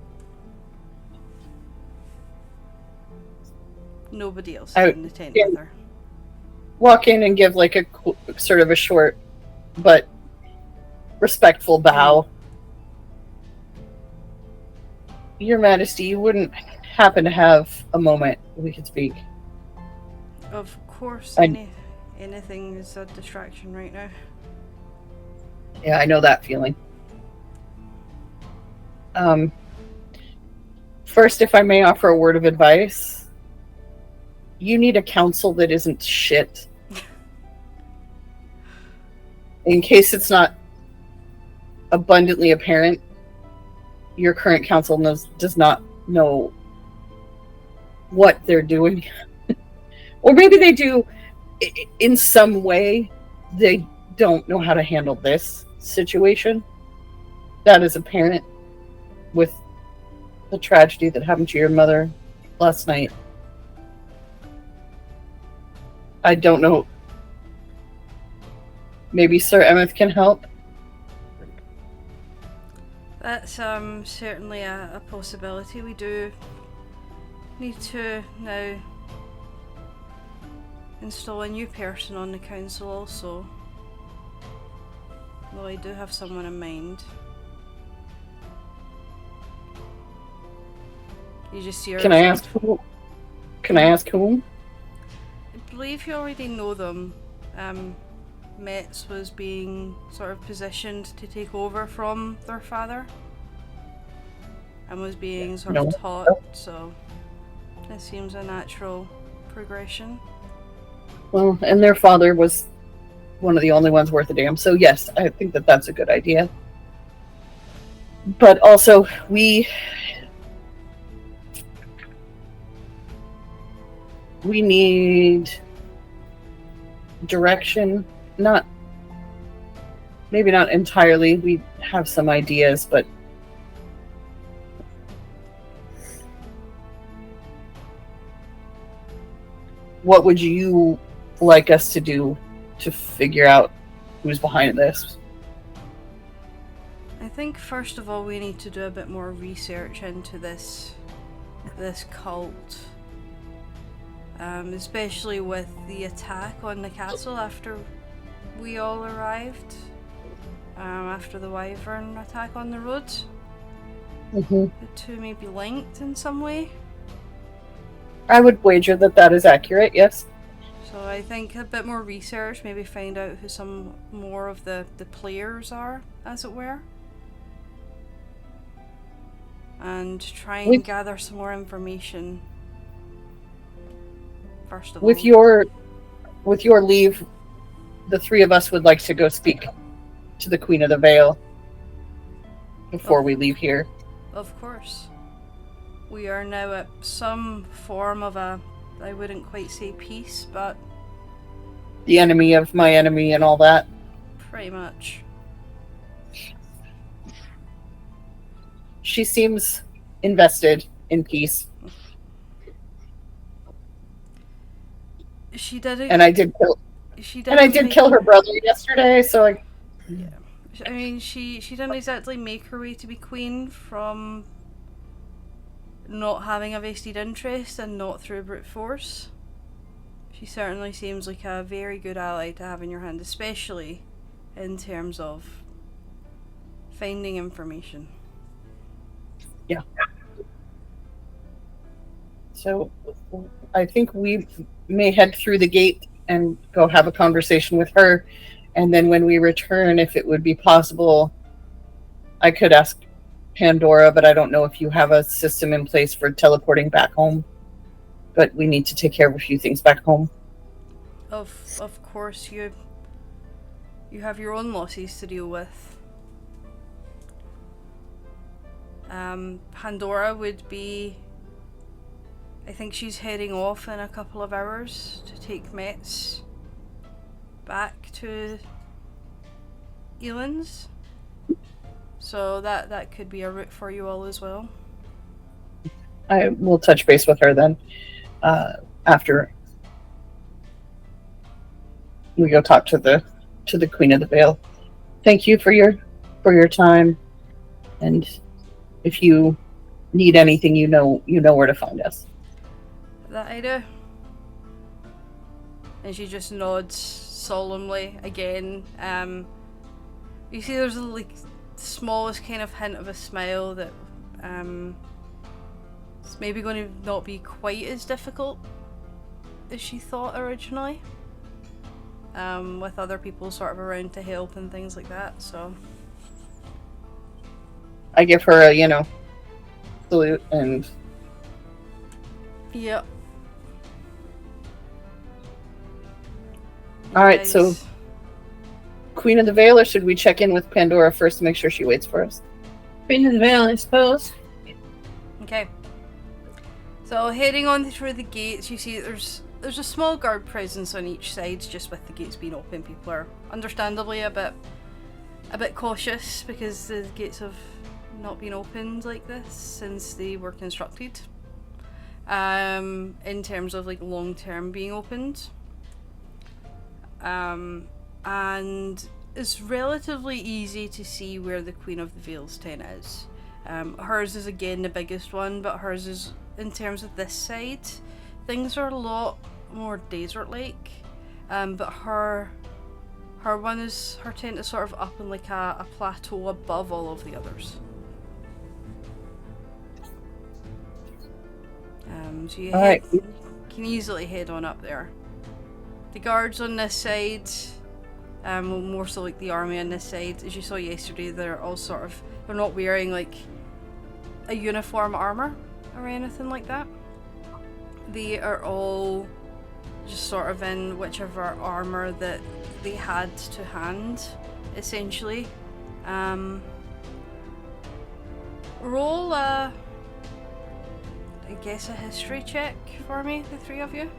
Nobody else is in the tent with her. Walk in and give like a sort of a short but respectful bow. Your Majesty, you wouldn't happen to have a moment we could speak? Of course, anything is a distraction right now. Yeah, I know that feeling. First, if I may offer a word of advice, you need a council that isn't shit. In case it's not abundantly apparent, your current council does not know what they're doing. Or maybe they do in some way. They don't know how to handle this situation. That is apparent with the tragedy that happened to your mother last night. I don't know. Maybe Sir Emmett can help? That's certainly a possibility. We do need to now install a new person on the council also. Though I do have someone in mind. You just see her. Can I ask who? Can I ask whom? I believe you already know them. Metz was being sort of positioned to take over from their father and was being sort of taught, so it seems a natural progression. Well, and their father was one of the only ones worth a damn, so yes, I think that that's a good idea. But also, we need direction. Maybe not entirely. We have some ideas, but what would you like us to do to figure out who's behind this? I think first of all we need to do a bit more research into this this cult. Especially with the attack on the castle after we all arrived. After the Wyvern attack on the road. Mm-hmm. The two may be linked in some way. I would wager that is accurate, yes. So I think a bit more research, maybe find out who some more of the players are, as it were. And try and gather some more information. First of all. With your leave, the three of us would like to go speak to the Queen of the Vale before we leave here. Of course. We are now at some form of a, I wouldn't quite say peace, but... The enemy of my enemy and all that. Pretty much. She seems invested in peace. She did it. And I did kill. She And I did kill her brother yesterday, so like. Yeah. I mean, she didn't exactly make her way to be queen from not having a vested interest and not through brute force. She certainly seems like a very good ally to have in your hand, especially in terms of finding information. Yeah. So I think we may head through the gate and go have a conversation with her. And then when we return, if it would be possible, I could ask Pandora, but I don't know if you have a system in place for teleporting back home. But we need to take care of a few things back home. Of course, you have your own losses to deal with. Pandora would be... I think she's heading off in a couple of hours to take Metz back to Elan's. So that could be a route for you all as well. I will touch base with her then after we go talk to the Queen of the Vale. Thank you for your time, and if you need anything, you know where to find us. That I do. And she just nods solemnly again. You see there's the smallest kind of hint of a smile that it's maybe going to not be quite as difficult as she thought originally. With other people sort of around to help and things like that, so. I give her a, salute and... Yep. Alright, so Queen of the Vale, or should we check in with Pandora first to make sure she waits for us? Queen of the Vale, I suppose. Okay. So heading on through the gates, you see there's a small guard presence on each side, just with the gates being open. People are understandably a bit cautious because the gates have not been opened like this since they were constructed. In terms of long term being opened. And it's relatively easy to see where the Queen of the Vale's tent is. Hers is again the biggest one, but hers is, in terms of this side, things are a lot more desert-like. But her tent is sort of up in a plateau above all of the others. So you can easily head on up there. The guards on this side, more so the army on this side, as you saw yesterday, they're not wearing a uniform armor or anything like that. They are all just sort of in whichever armor that they had to hand, essentially. Roll I guess a history check for me, the three of you.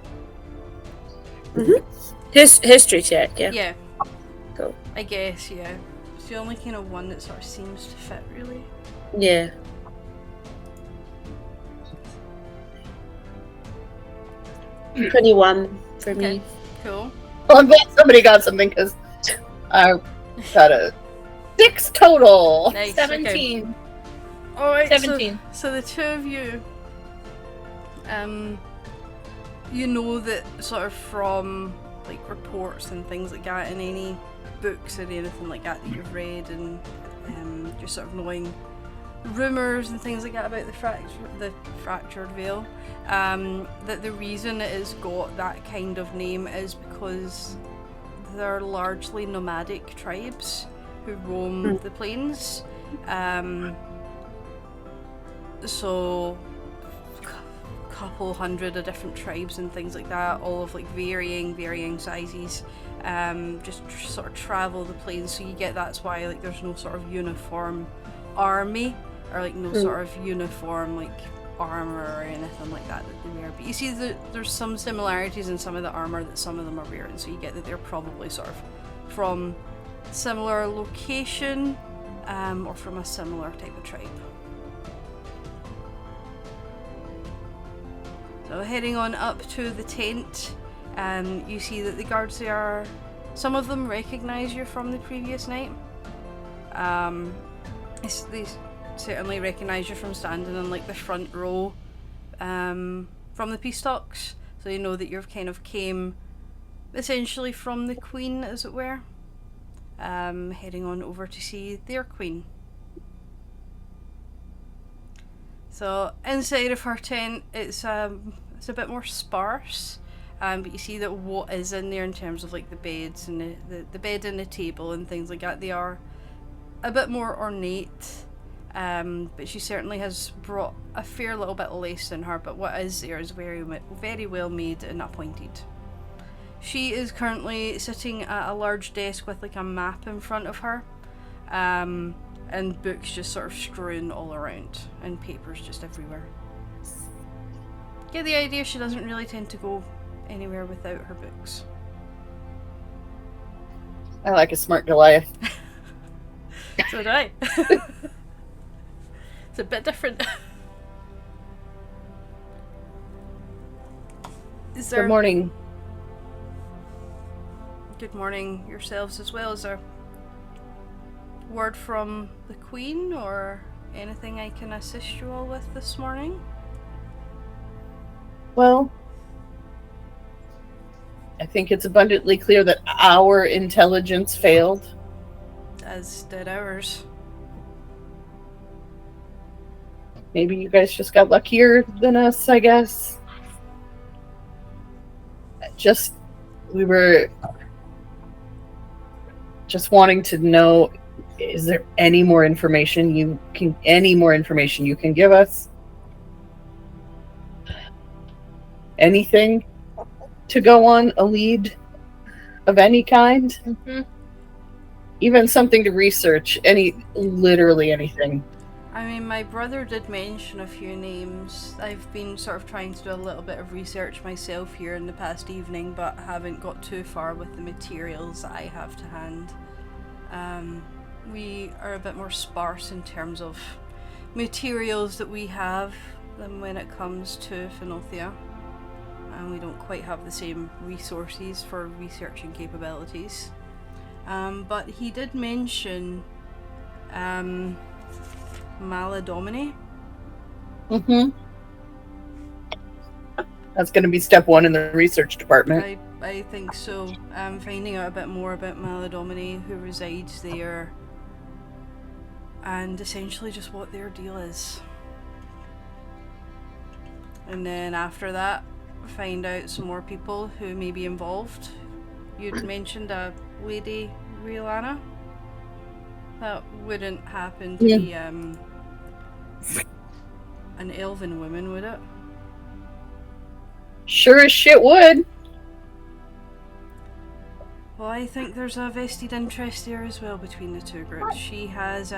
History check, yeah. Yeah. Cool. I guess, yeah. It's the only kind of one that sort of seems to fit, really. Yeah. Mm. 21 for me. Cool. Well, I'm glad somebody got something because I got a 6 total. Nice. 17. Okay. Alright, 17. so the two of you You know that sort of from like reports and things like that, in any books or anything like that you've read, and just sort of knowing rumours and things like that about the fractured veil, that the reason it has got that kind of name is because they're largely nomadic tribes who roam the plains. So couple hundred of different tribes and things like that, all of like varying sizes, just sort of travel the plains. So you get, that's why like there's no sort of uniform army, or like no sort of uniform like armor or anything like that they wear. But you see that there's some similarities in some of the armor that some of them are wearing, so you get that they're probably sort of from similar location, or from a similar type of tribe. So heading on up to the tent, you see that the guards there, some of them recognise you from the previous night. They certainly recognise you from standing in like the front row from the peace talks, so they know that you've kind of came essentially from the Queen, as it were, heading on over to see their Queen. So inside of her tent, it's a bit more sparse, but you see that what is in there in terms of like the beds and the bed and the table and things like that, they are a bit more ornate, but she certainly has brought a fair little bit less in her, but what is there is very well made and appointed. She is currently sitting at a large desk with like a map in front of her, and books just sort of strewn all around, and papers just everywhere. Get the idea she doesn't really tend to go anywhere without her books. I like a smart Goliath. So do I. It's a bit different. Good morning. Good morning yourselves as well. Is there word from the Queen or anything I can assist you all with this morning? Well, I think it's abundantly clear that our intelligence failed. As did ours. Maybe you guys just got luckier than us, I guess. We were just wanting to know, is there any more information you can give us? Anything to go on a lead of any kind? Mm-hmm. Even something to research, literally anything. I mean, my brother did mention a few names. I've been sort of trying to do a little bit of research myself here in the past evening, but haven't got too far with the materials that I have to hand. We are a bit more sparse in terms of materials that we have than when it comes to Phenothia. And we don't quite have the same resources for researching capabilities. But he did mention Maladomini. Mm-hmm. That's going to be step one in the research department. I think so. Finding out a bit more about Maladomini, who resides there, and essentially just what their deal is. And then after that, find out some more people who may be involved. You'd mentioned a lady, Riolana. That wouldn't happen to be an elven woman, would it? Sure as shit would. Well, I think there's a vested interest there as well between the two groups. She has,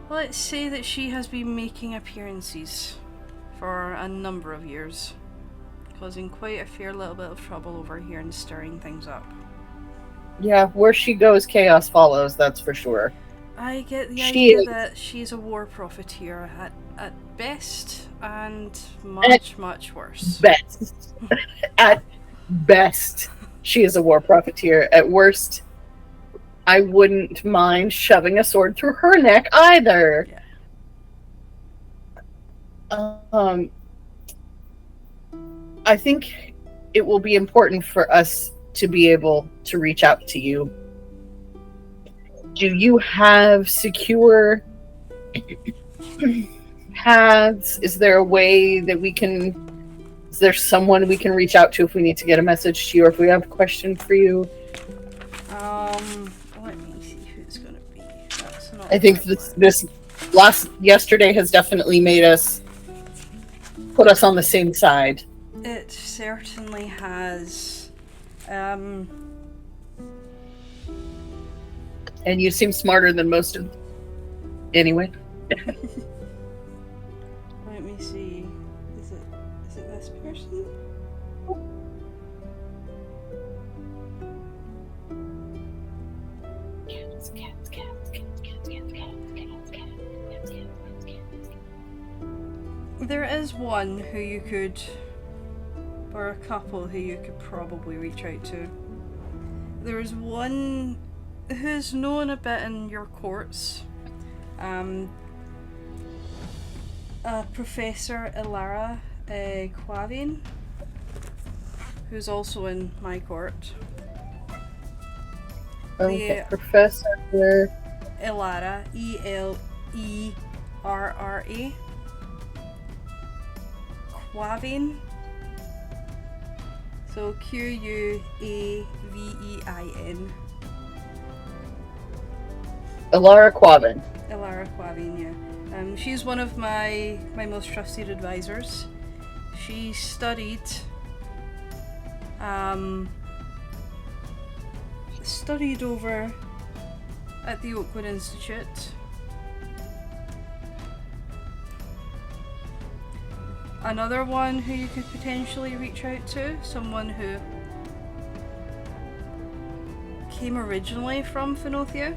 let's say that she has been making appearances for a number of years, causing quite a fair little bit of trouble over here and stirring things up. Yeah, where she goes, chaos follows, that's for sure. I get the idea that she's a war profiteer at best, and much worse. Best. At best, she is a war profiteer. At worst, I wouldn't mind shoving a sword through her neck either. Yeah. I think it will be important for us to be able to reach out to you. Do you have secure paths? Is there a way that we can? Is there someone we can reach out to if we need to get a message to you, or if we have a question for you? Let me see who it's gonna be. That's not. I think this yesterday has definitely made us put us on the same side. It certainly has. And you seem smarter than most of. Anyway. Let me see. Is it this person? There is one who you could, or a couple who you could probably reach out to. There is one who's known a bit in your courts. Professor Ilara Quavin, who's also in my court. Okay, Professor Ilara, Elerra. Quavin. So Quavin. Ilara Quavin. Ilara Quavin, yeah. She's one of my most trusted advisors. She studied over at the Oakwood Institute. Another one who you could potentially reach out to, someone who came originally from Fenothia,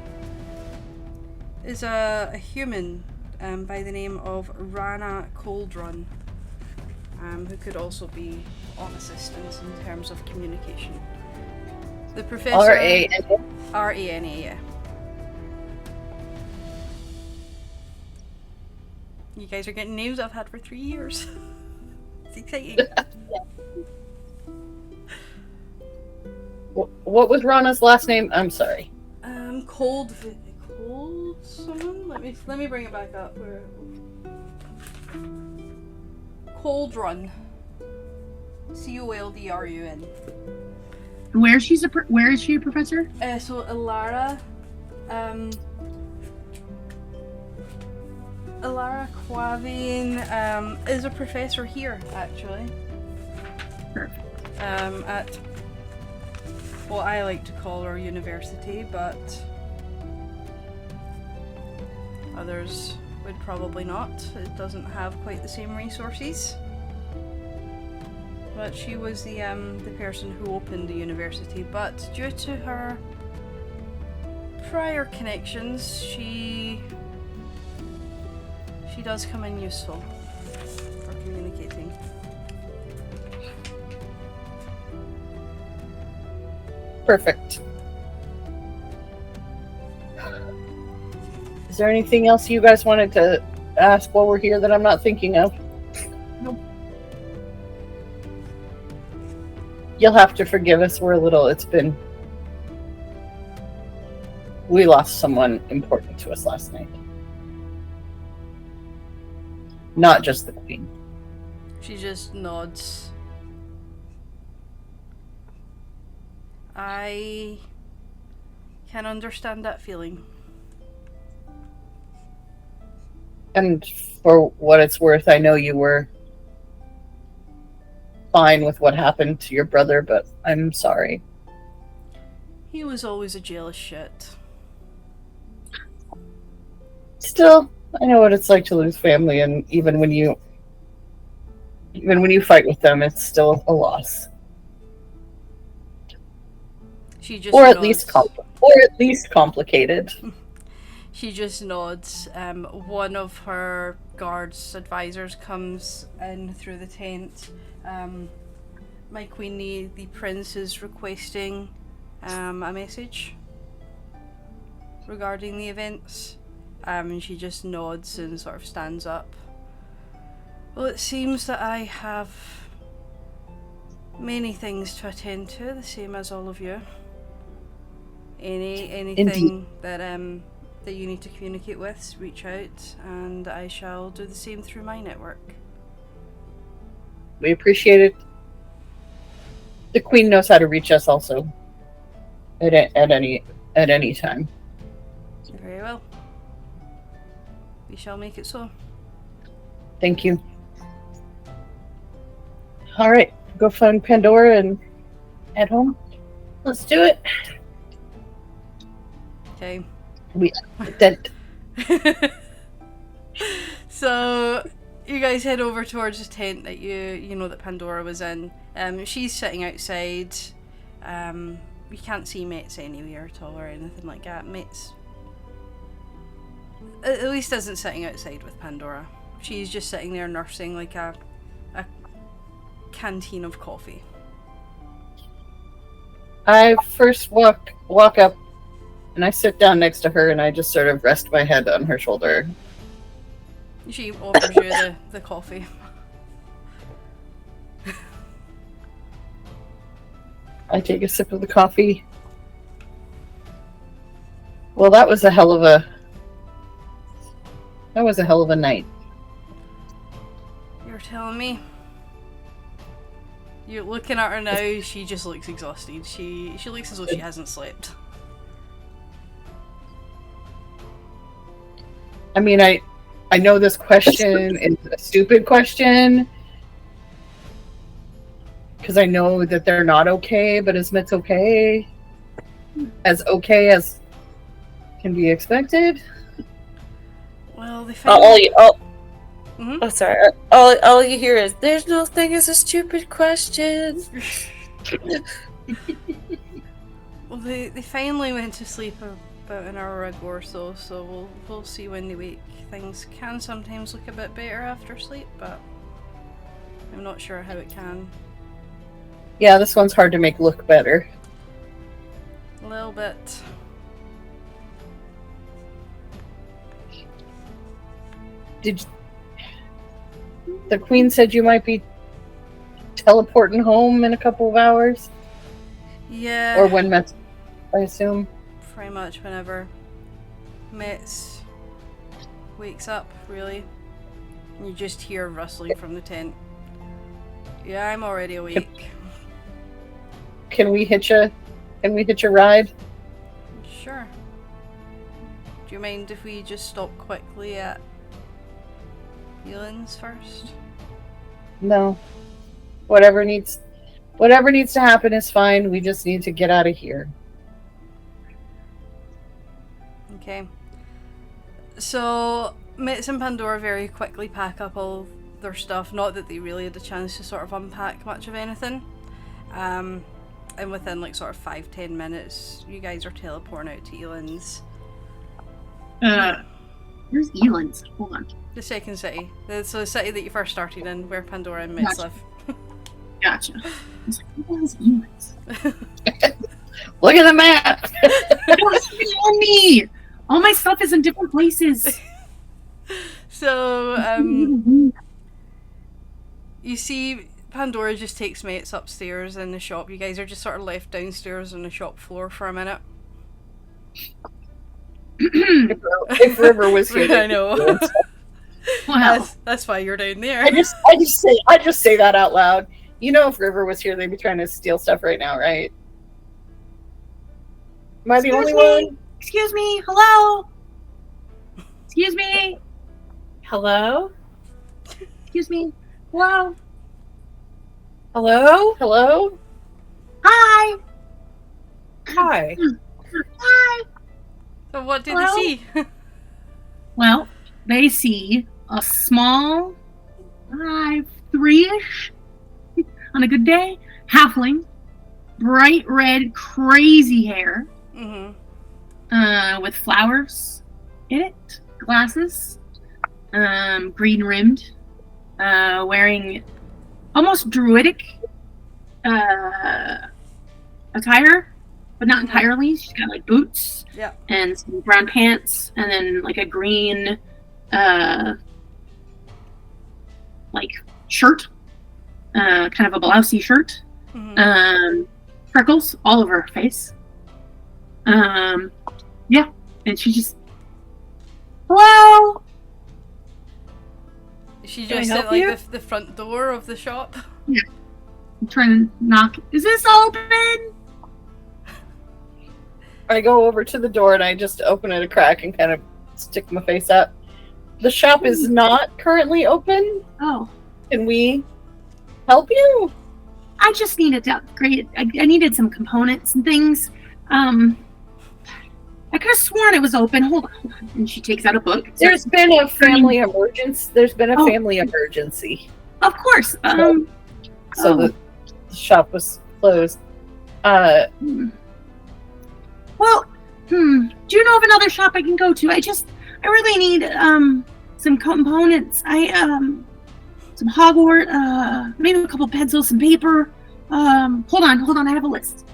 is a human by the name of Rana Coldrun, who could also be of assistance in terms of communication. The professor... R-A-N-A? R-A-N-A, yeah. You guys are getting names I've had for 3 years. It's exciting. What was Rana's last name? I'm sorry. Cold someone? Let me bring it back up. Coldrun. Coldrun. Where is she a professor? So Ilara, Ilara Quavin is a professor here, actually. Perfect. At what I like to call our university, but others would probably not. It doesn't have quite the same resources. But she was the person who opened the university, but due to her prior connections, she does come in useful for communicating. Perfect. Is there anything else you guys wanted to ask while we're here that I'm not thinking of? Nope. You'll have to forgive us. We lost someone important to us last night. Not just the Queen. She just nods. I can understand that feeling. And for what it's worth, I know you were fine with what happened to your brother, but I'm sorry. He was always a jealous shit. Still, I know what it's like to lose family, and even when you fight with them, it's still a loss. She just or nods. at least complicated. She just nods. One of her guards advisors comes in through the tent. My queenie, the prince, is requesting a message regarding the events. And she just nods and sort of stands up. Well, it seems that I have many things to attend to, the same as all of you. Anything Indeed. that you need to communicate with, reach out, and I shall do the same through my network. We appreciate it. The Queen knows how to reach us also. At any time. Very well. We shall make it so. Thank you. All right, go find Pandora and head home. Let's do it. Okay. That So you guys head over towards the tent that you know that Pandora was in. She's sitting outside. You can't see Metz anywhere at all or anything like that. Metz at least isn't sitting outside with Pandora. She's just sitting there nursing like a canteen of coffee. I first walk up, and I sit down next to her, and I just sort of rest my head on her shoulder. She offers you the coffee. I take a sip of the coffee. Well, that was a hell of a night. You're telling me? You're looking at her now, she just looks exhausted. She looks as though she hasn't slept. I mean, I know this question is a stupid question, because I know that they're not okay, but is Metz okay? As okay as can be expected? Well, they Oh, sorry. All you hear is, "There's no thing as a stupid question." Well, they finally went to sleep about an hour ago or so we'll see when they wake. Things can sometimes look a bit better after sleep, but I'm not sure how it can. Yeah, this one's hard to make look better. A little bit. The Queen said you might be teleporting home in a couple of hours? Yeah. Or when Metz, I assume? Pretty much whenever Metz wakes up, really. And you just hear rustling from the tent. Yeah, I'm already awake. Can we hitch a ride? Sure. Do you mind if we just stop quickly at Elan's first? No. Whatever needs to happen is fine. We just need to get out of here. Okay. So Metz and Pandora very quickly pack up all their stuff. Not that they really had a chance to sort of unpack much of anything. And within like sort of 5-10 minutes, you guys are teleporting out to Elan's. Where's Elan's? Hold on. The second city. So the city that you first started in, where Pandora and Metz live. Gotcha. I was like, what is Elan's? Look at the map! What's on me? All my stuff is in different places. So, you see Pandora just takes Metz upstairs in the shop. You guys are just sort of left downstairs on the shop floor for a minute. If River was here, I know. Wow. That's why you're down there. I just say that out loud. You know, if River was here, they'd be trying to steal stuff right now, right? Am I the only one? Excuse me. Hello. Excuse me. Hello? Excuse me. Hello. Hello? Hello? Hi. Hi. Hi. So what did Hello? they see? Well, they see a small, 3-ish, on a good day, halfling, bright red, crazy hair, with flowers in it, glasses, green rimmed, wearing almost druidic attire, but not entirely. She's got like boots, and some brown pants, and then like a green like shirt, kind of a blousey shirt, freckles all over her face. Yeah, and she just, hello. She Can I just help at like you? the front door of the shop. Yeah, I'm trying to knock. Is this open? I go over to the door and I just open it a crack and kind of stick my face up. The shop is not currently open. Oh, Can we help you? I just needed to upgrade. I needed some components and things. I could have sworn it was open. Hold on. And she takes out a book. There's been a family emergency. Family emergency. Of course. So the shop was closed. Well, do you know of another shop I can go to? I really need some components. Some Hogwarts, maybe a couple pencils, some paper. Hold on, I have a list.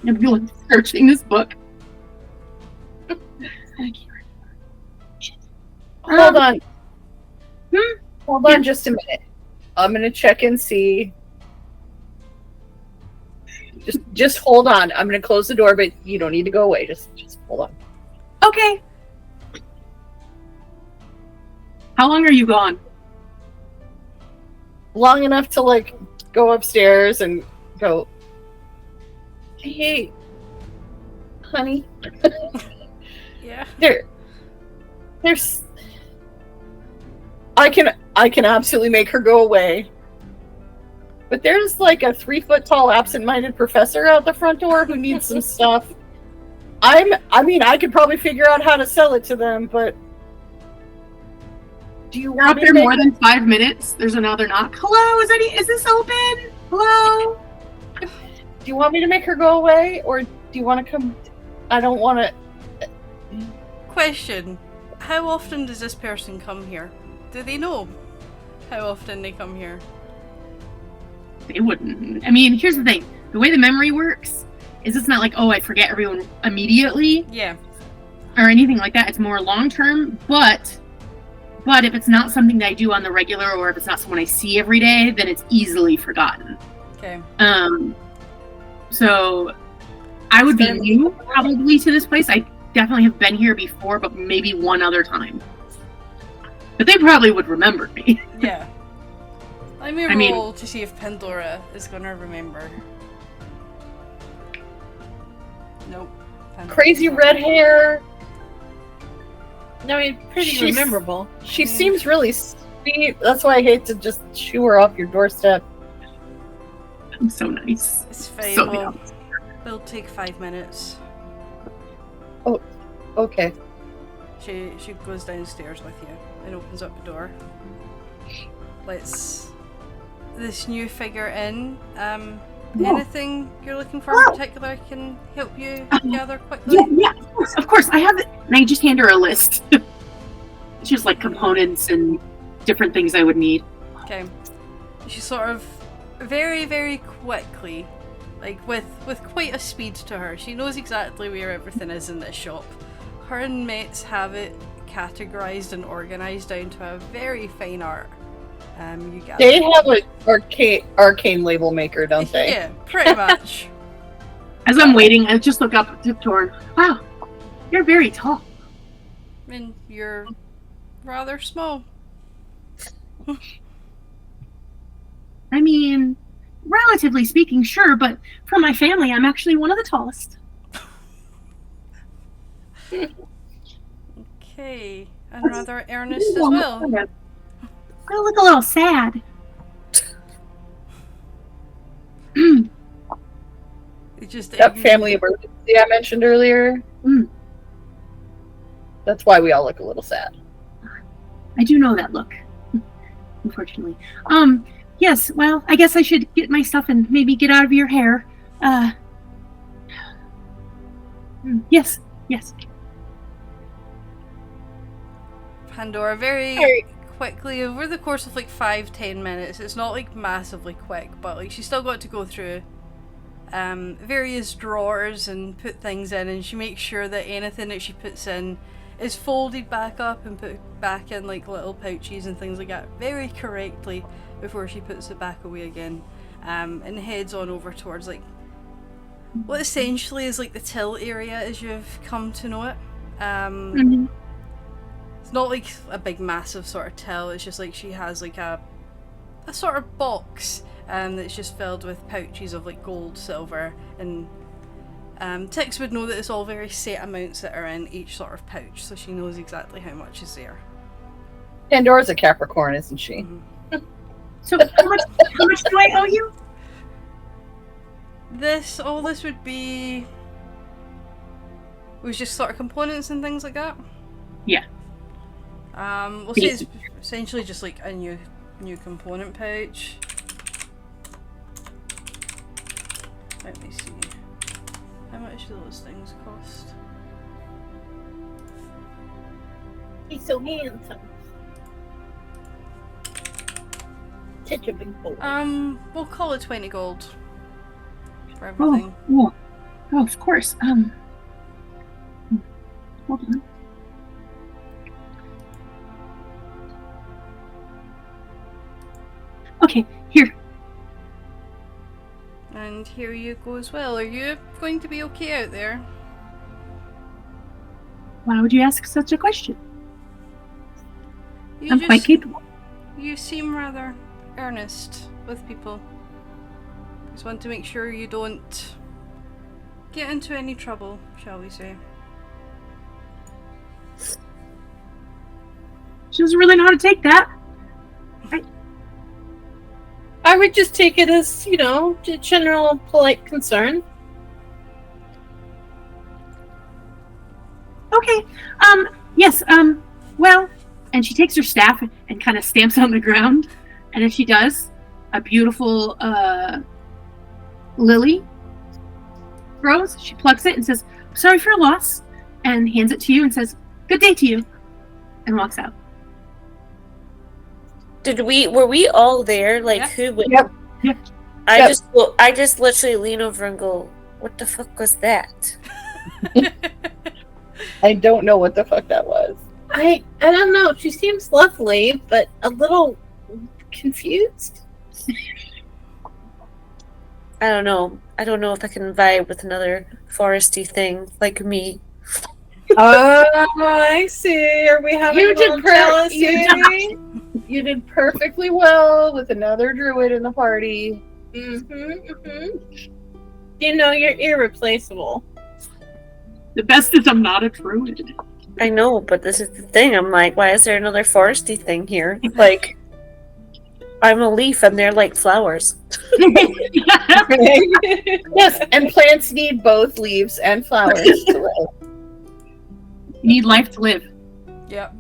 I'm really searching this book. Hold on. Hold on just a minute. I'm gonna check and see. Just hold on. I'm gonna close the door, but you don't need to go away. Just hold on. Okay. How long are you gone? Long enough to like go upstairs and go, hey, honey. Yeah. There's I can absolutely make her go away. But there's like a 3-foot tall absent-minded professor out the front door who needs some stuff. I mean I could probably figure out how to sell it to them, but do you We're want up me here to more than 5 minutes. There's another knock. Hello, is this open? Hello? do you want me to make her go away, or do you want to come? I don't want to. Question: how often does this person come here? Do they know how often they come here? They wouldn't. I mean, here's the thing. The way the memory works is it's not like, oh, I forget everyone immediately Yeah. or anything like that. It's more long-term, but if it's not something that I do on the regular, or if it's not someone I see every day, then it's easily forgotten. Okay. So I would be new probably to this place. I definitely have been here before, but maybe one other time. But they probably would remember me. Yeah. Let me I mean- roll to see if Pandora is gonna remember. Nope. Pandora Crazy doesn't. red hair. I mean, pretty She's- memorable. She seems really sweet. That's why I hate to just shoo her off your doorstep. I'm so nice. It's fine. So Well, nice. it'll take 5 minutes. Okay. She goes downstairs with you and opens up the door. Lets this new figure in. Anything you're looking for in particular I can help you gather quickly? Yeah, of course. I have it. And I just hand her a list. It's just like components and different things I would need. Okay. She sort of very, very quickly, like with quite a speed to her, she knows exactly where everything is in this shop. Her and Metz have it categorized and organized down to a very fine art. You gather. They have an arcane label maker, don't they? Yeah, pretty much. As I'm waiting, I just look up to Torn. Wow, you're very tall. I mean, you're rather small. I mean, relatively speaking, sure, but for my family, I'm actually one of the tallest. Okay, and rather earnest as well. I look a little sad. It just That family emergency I mentioned earlier. Mm. That's why we all look a little sad. I do know that look, unfortunately. Yes, well, I guess I should get my stuff and maybe get out of your hair. Yes. Pandora very quickly over the course of like 5-10 minutes. It's not like massively quick, but like she's still got to go through various drawers and put things in, and she makes sure that anything that she puts in is folded back up and put back in like little pouches and things like that very correctly before she puts it back away again, and heads on over towards like what essentially is like the till area as you've come to know it. It's not like a big massive sort of till, it's just like she has like a sort of box that's just filled with pouches of like gold, silver, and Tix would know that it's all very set amounts that are in each sort of pouch, so she knows exactly how much is there. Pandora's a Capricorn, isn't she? Mm-hmm. So how much do I owe you? All this would be was just sort of components and things like that. Yeah. We'll say it's essentially just like a new component pouch. Let me see. How much do those things cost? He's so handsome. Such a big boy. We'll call it 20 gold for everything. Oh, of course. Hold on. Okay, here. And here you go as well. Are you going to be okay out there? Why would you ask such a question? You I'm quite capable. You seem rather earnest with people. Just want to make sure you don't get into any trouble, shall we say. She doesn't really know how to take that. I would just take it as, you know, general polite concern. Okay. Yes, well, and she takes her staff and kind of stamps on the ground, and if she does, a beautiful lily grows. She plucks it and says, "Sorry for your loss," and hands it to you and says, "Good day to you," and walks out. Were we all there? Like, Yeah. who would? Yep. Yep. I just literally lean over and go, "What the fuck was that?" I don't know what the fuck that was. I don't know. She seems lovely, but a little confused. I don't know. I don't know if I can vibe with another foresty thing like me. Oh, I see. Are we having You a little did jealousy? You did perfectly well with another druid in the party. You know, you're irreplaceable. The best is I'm not a druid. I know, but this is the thing. I'm like, why is there another foresty thing here? Like, I'm a leaf and they're like flowers. Yes, and plants need both leaves and flowers to live. You need life to live. Yep.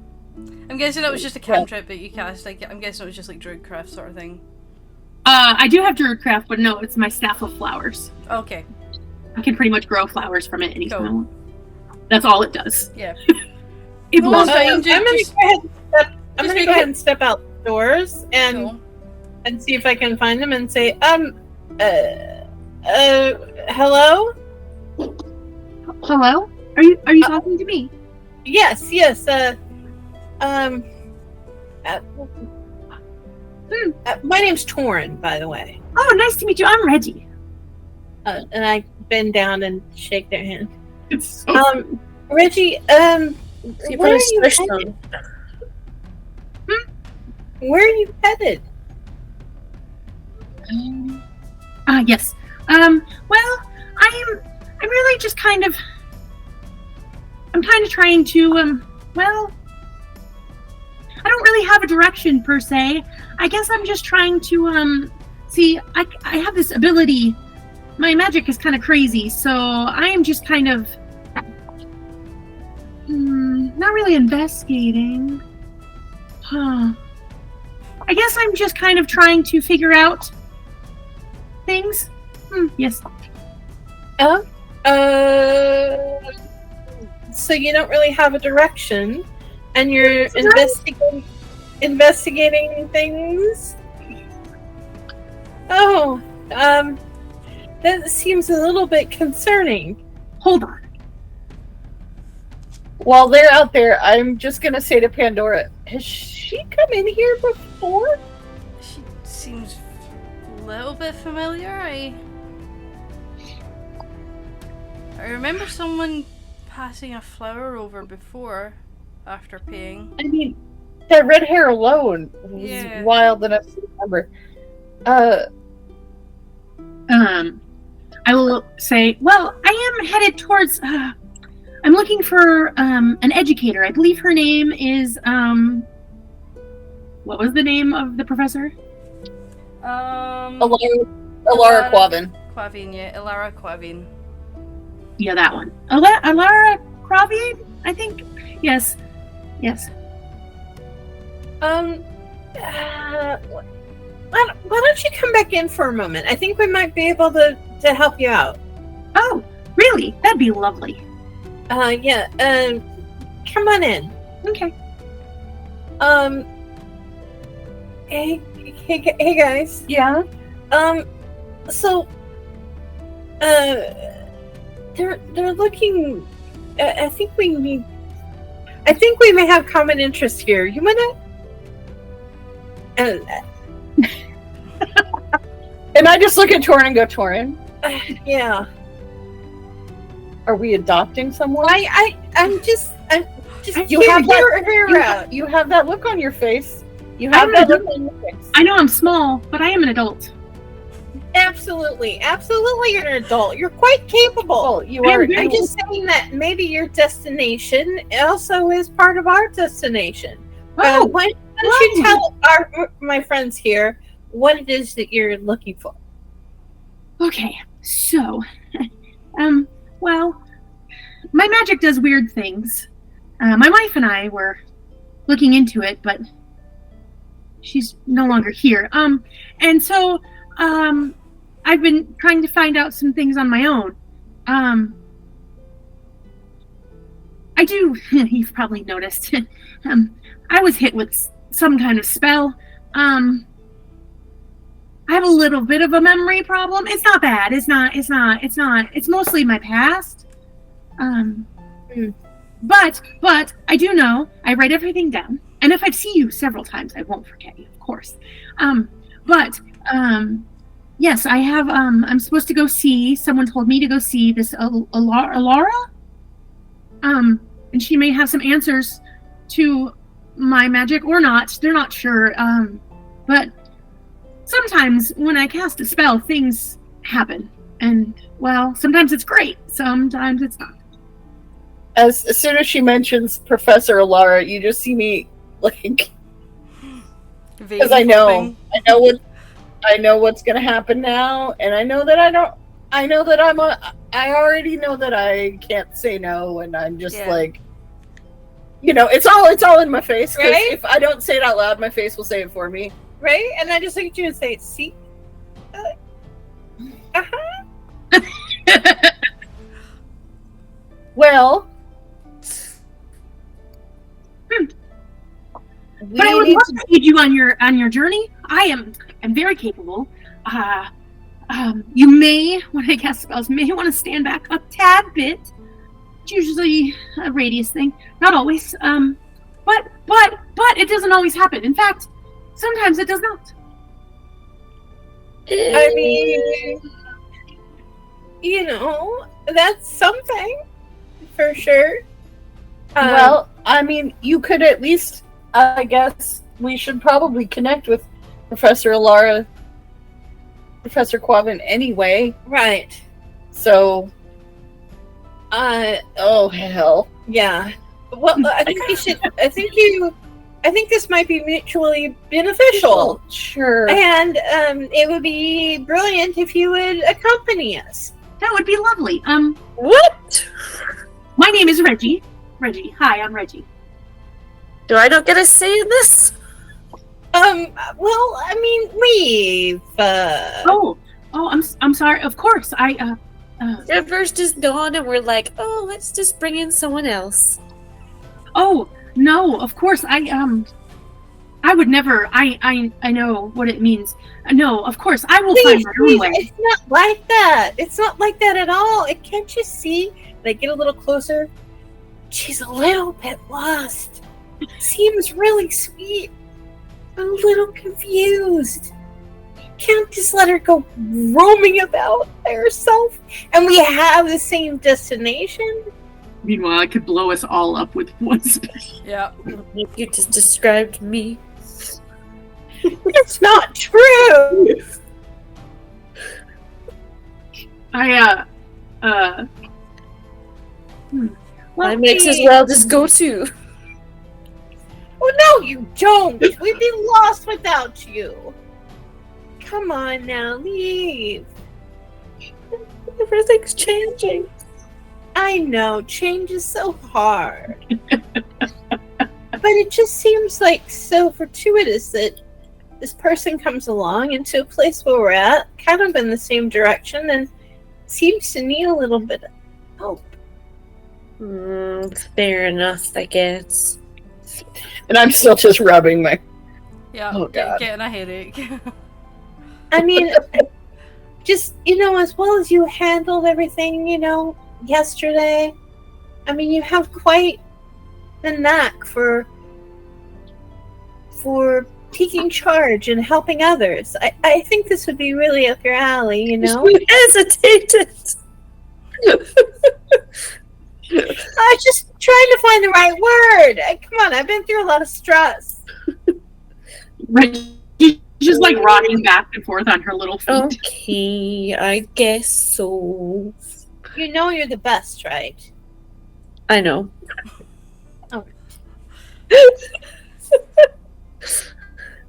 I'm guessing that was just a cantrip that you cast. Like, I'm guessing it was just like druidcraft sort of thing. I do have druidcraft, but no, it's my staff of flowers. Okay. I can pretty much grow flowers from it anytime I Cool. want. That's all it does. Yeah. It Well, belongs. that's fine. I'm gonna Just- go ahead and step. I'm just gonna make go it- ahead and step outdoors and Cool. see if I can find them and say, hello? Hello? Are you talking to me? Yes, my name's Torin, by the way. Oh, nice to meet you. I'm Reggie. And I bend down and shake their hand. It's so Reggie, You where put are a you swish headed? on. Where are you headed? Yes. Well, I'm really just kind of trying to, well, I don't really have a direction per se. I guess I'm just trying to, see, I have this ability. My magic is kind of crazy, so I am just kind of, not really investigating. Huh. I guess I'm just kind of trying to figure out things. Yes. So you don't really have a direction, and you're investigating things? Oh, that seems a little bit concerning. Hold on. while they're out there, I'm just gonna say to Pandora, has she come in here before? She seems a little bit familiar. I remember someone passing a flower over before, after paying. I mean, that red hair alone was Yeah. wild enough to remember. I will say, well, I am headed towards. I'm looking for an educator. I believe her name is. What was the name of the professor? Alara Quavin. Quavin, yeah, Ilara Quavin. Yeah, that one. Alara Cravian, I think. Yes. Why don't you come back in for a moment? I think we might be able to help you out. Oh, really? That'd be lovely. Yeah. Come on in. Okay. Hey guys. Yeah. So, they're looking. I think we may have common interest here. You wanna? And I just look at Torin and go, Torin, Yeah. are we adopting someone? I'm just. You hear have that- her out. You have that look on your face. You have that look on your face. I know I'm small, but I am an adult. Absolutely, you're an adult. You're quite capable. Oh, you are. I'm just saying that maybe your destination also is part of our destination. Oh, Why don't you tell my friends here what it is that you're looking for? okay. So, well, my magic does weird things. My wife and I were looking into it, but she's no longer here. And so, I've been trying to find out some things on my own. I do, you've probably noticed, I was hit with some kind of spell. I have a little bit of a memory problem. It's not bad. It's not. It's mostly my past. But I do know, I write everything down. And if I see you several times, I won't forget you, of course. Yes, I have, I'm supposed to go see, someone told me to go see this Alara. And she may have some answers to my magic or not. They're not sure. But sometimes when I cast a spell, things happen. And, well, sometimes it's great. Sometimes it's not. As soon as she mentions Professor Alara, you just see me like, because I know what's gonna happen now, and I already know that I can't say no, and I'm just like, it's all in my face. 'Cause right? If I don't say it out loud, my face will say it for me. Right? And I just look at you and say, see? Well, But I would love to aid you on your journey. I'm very capable. You may, when I cast spells, may want to stand back a tad bit. It's usually a radius thing, not always. But it doesn't always happen. In fact, sometimes it does not. I mean, that's something for sure. Well, I mean, you could at least, I guess, we should probably connect with Professor Alara, Professor Quavin anyway. Right. So, oh hell. Yeah. Well, I think we should. I think this might be mutually beneficial. Sure. And it would be brilliant if you would accompany us. That would be lovely. What? My name is Reggie. Reggie. Hi, I'm Reggie. Do I not get a say in this? Well, I mean, we've. Oh, I'm sorry. Of course, Rivers just gone, and we're like, oh, let's just bring in someone else. Oh no, of course I would never. I know what it means. No, of course I will find my own way. It's not like that. It's not like that at all. Can't you see? They get a little closer. she's a little bit lost. Seems really sweet. A little confused. Can't just let her go roaming about by herself. And we have the same destination. Meanwhile, I could blow us all up with one spell. Yeah. You just described me. It's not true. I My mix as well just go too. Oh no, you don't. We'd be lost without you. Come on now, leave. Everything's changing. I know, change is so hard. But it just seems like so fortuitous that this person comes along into a place where we're at, kind of in the same direction, and seems to need a little bit of help. Fair enough, I guess. And I'm still just rubbing my. Yeah. Oh, God. Getting a headache. I mean, just, as well as you handled everything, yesterday, I mean, you have quite the knack for taking charge and helping others. I think this would be really up your alley, You hesitated. I just trying to find the right word. Come on, I've been through a lot of stress. She's just like rocking back and forth on her little feet. Okay, I guess so. You know you're the best, right? I know. Oh.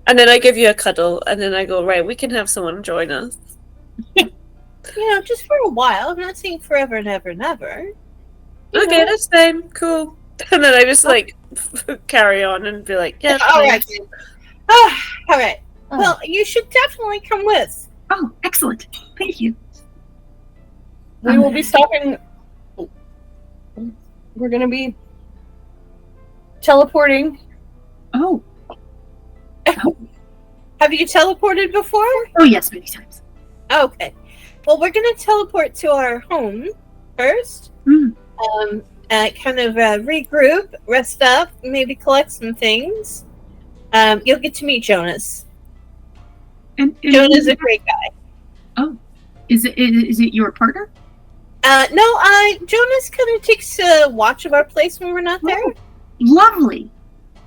And then I give you a cuddle, and then I go, right, we can have someone join us. Just for a while. I'm not saying forever and ever and ever. Okay, that's fine. Cool. And then I just, carry on and be like, yeah. All right. All right. Well, you should definitely come with. Oh, excellent. Thank you. We will be stopping. We're going to be teleporting. Oh. Have you teleported before? Oh, yes, many times. Okay. Well, we're going to teleport to our home first. Mm. Kind of regroup, rest up, maybe collect some things. You'll get to meet Jonas. And Jonas is a great guy. Oh. Is it your partner? No, Jonas kind of takes watch of our place when we're not there. Oh, lovely.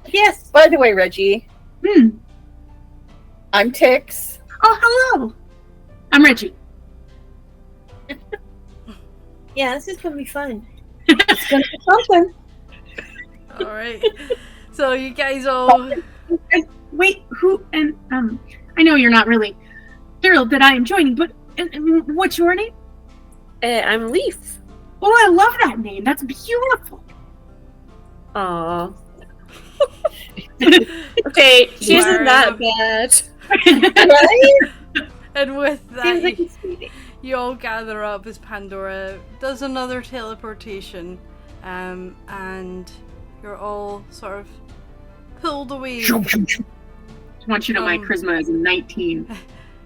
Yes. By the way, Reggie, I'm Tix. Oh, hello. I'm Reggie. Yeah, this is going to be fun. It's going to be something. Alright. So you guys all... And wait, who? And I know you're not really thrilled that I am joining, but what's your name? I'm Leaf. Oh, I love that name. That's beautiful. Aww. Okay, she isn't that bad. Right? And with Seems that, like a sweetie. you all gather up as Pandora does another teleportation, and you're all sort of pulled away. I want you to know my charisma is 19.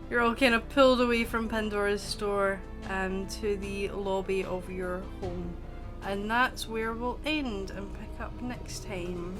You're all kind of pulled away from Pandora's store to the lobby of your home. And that's where we'll end and pick up next time.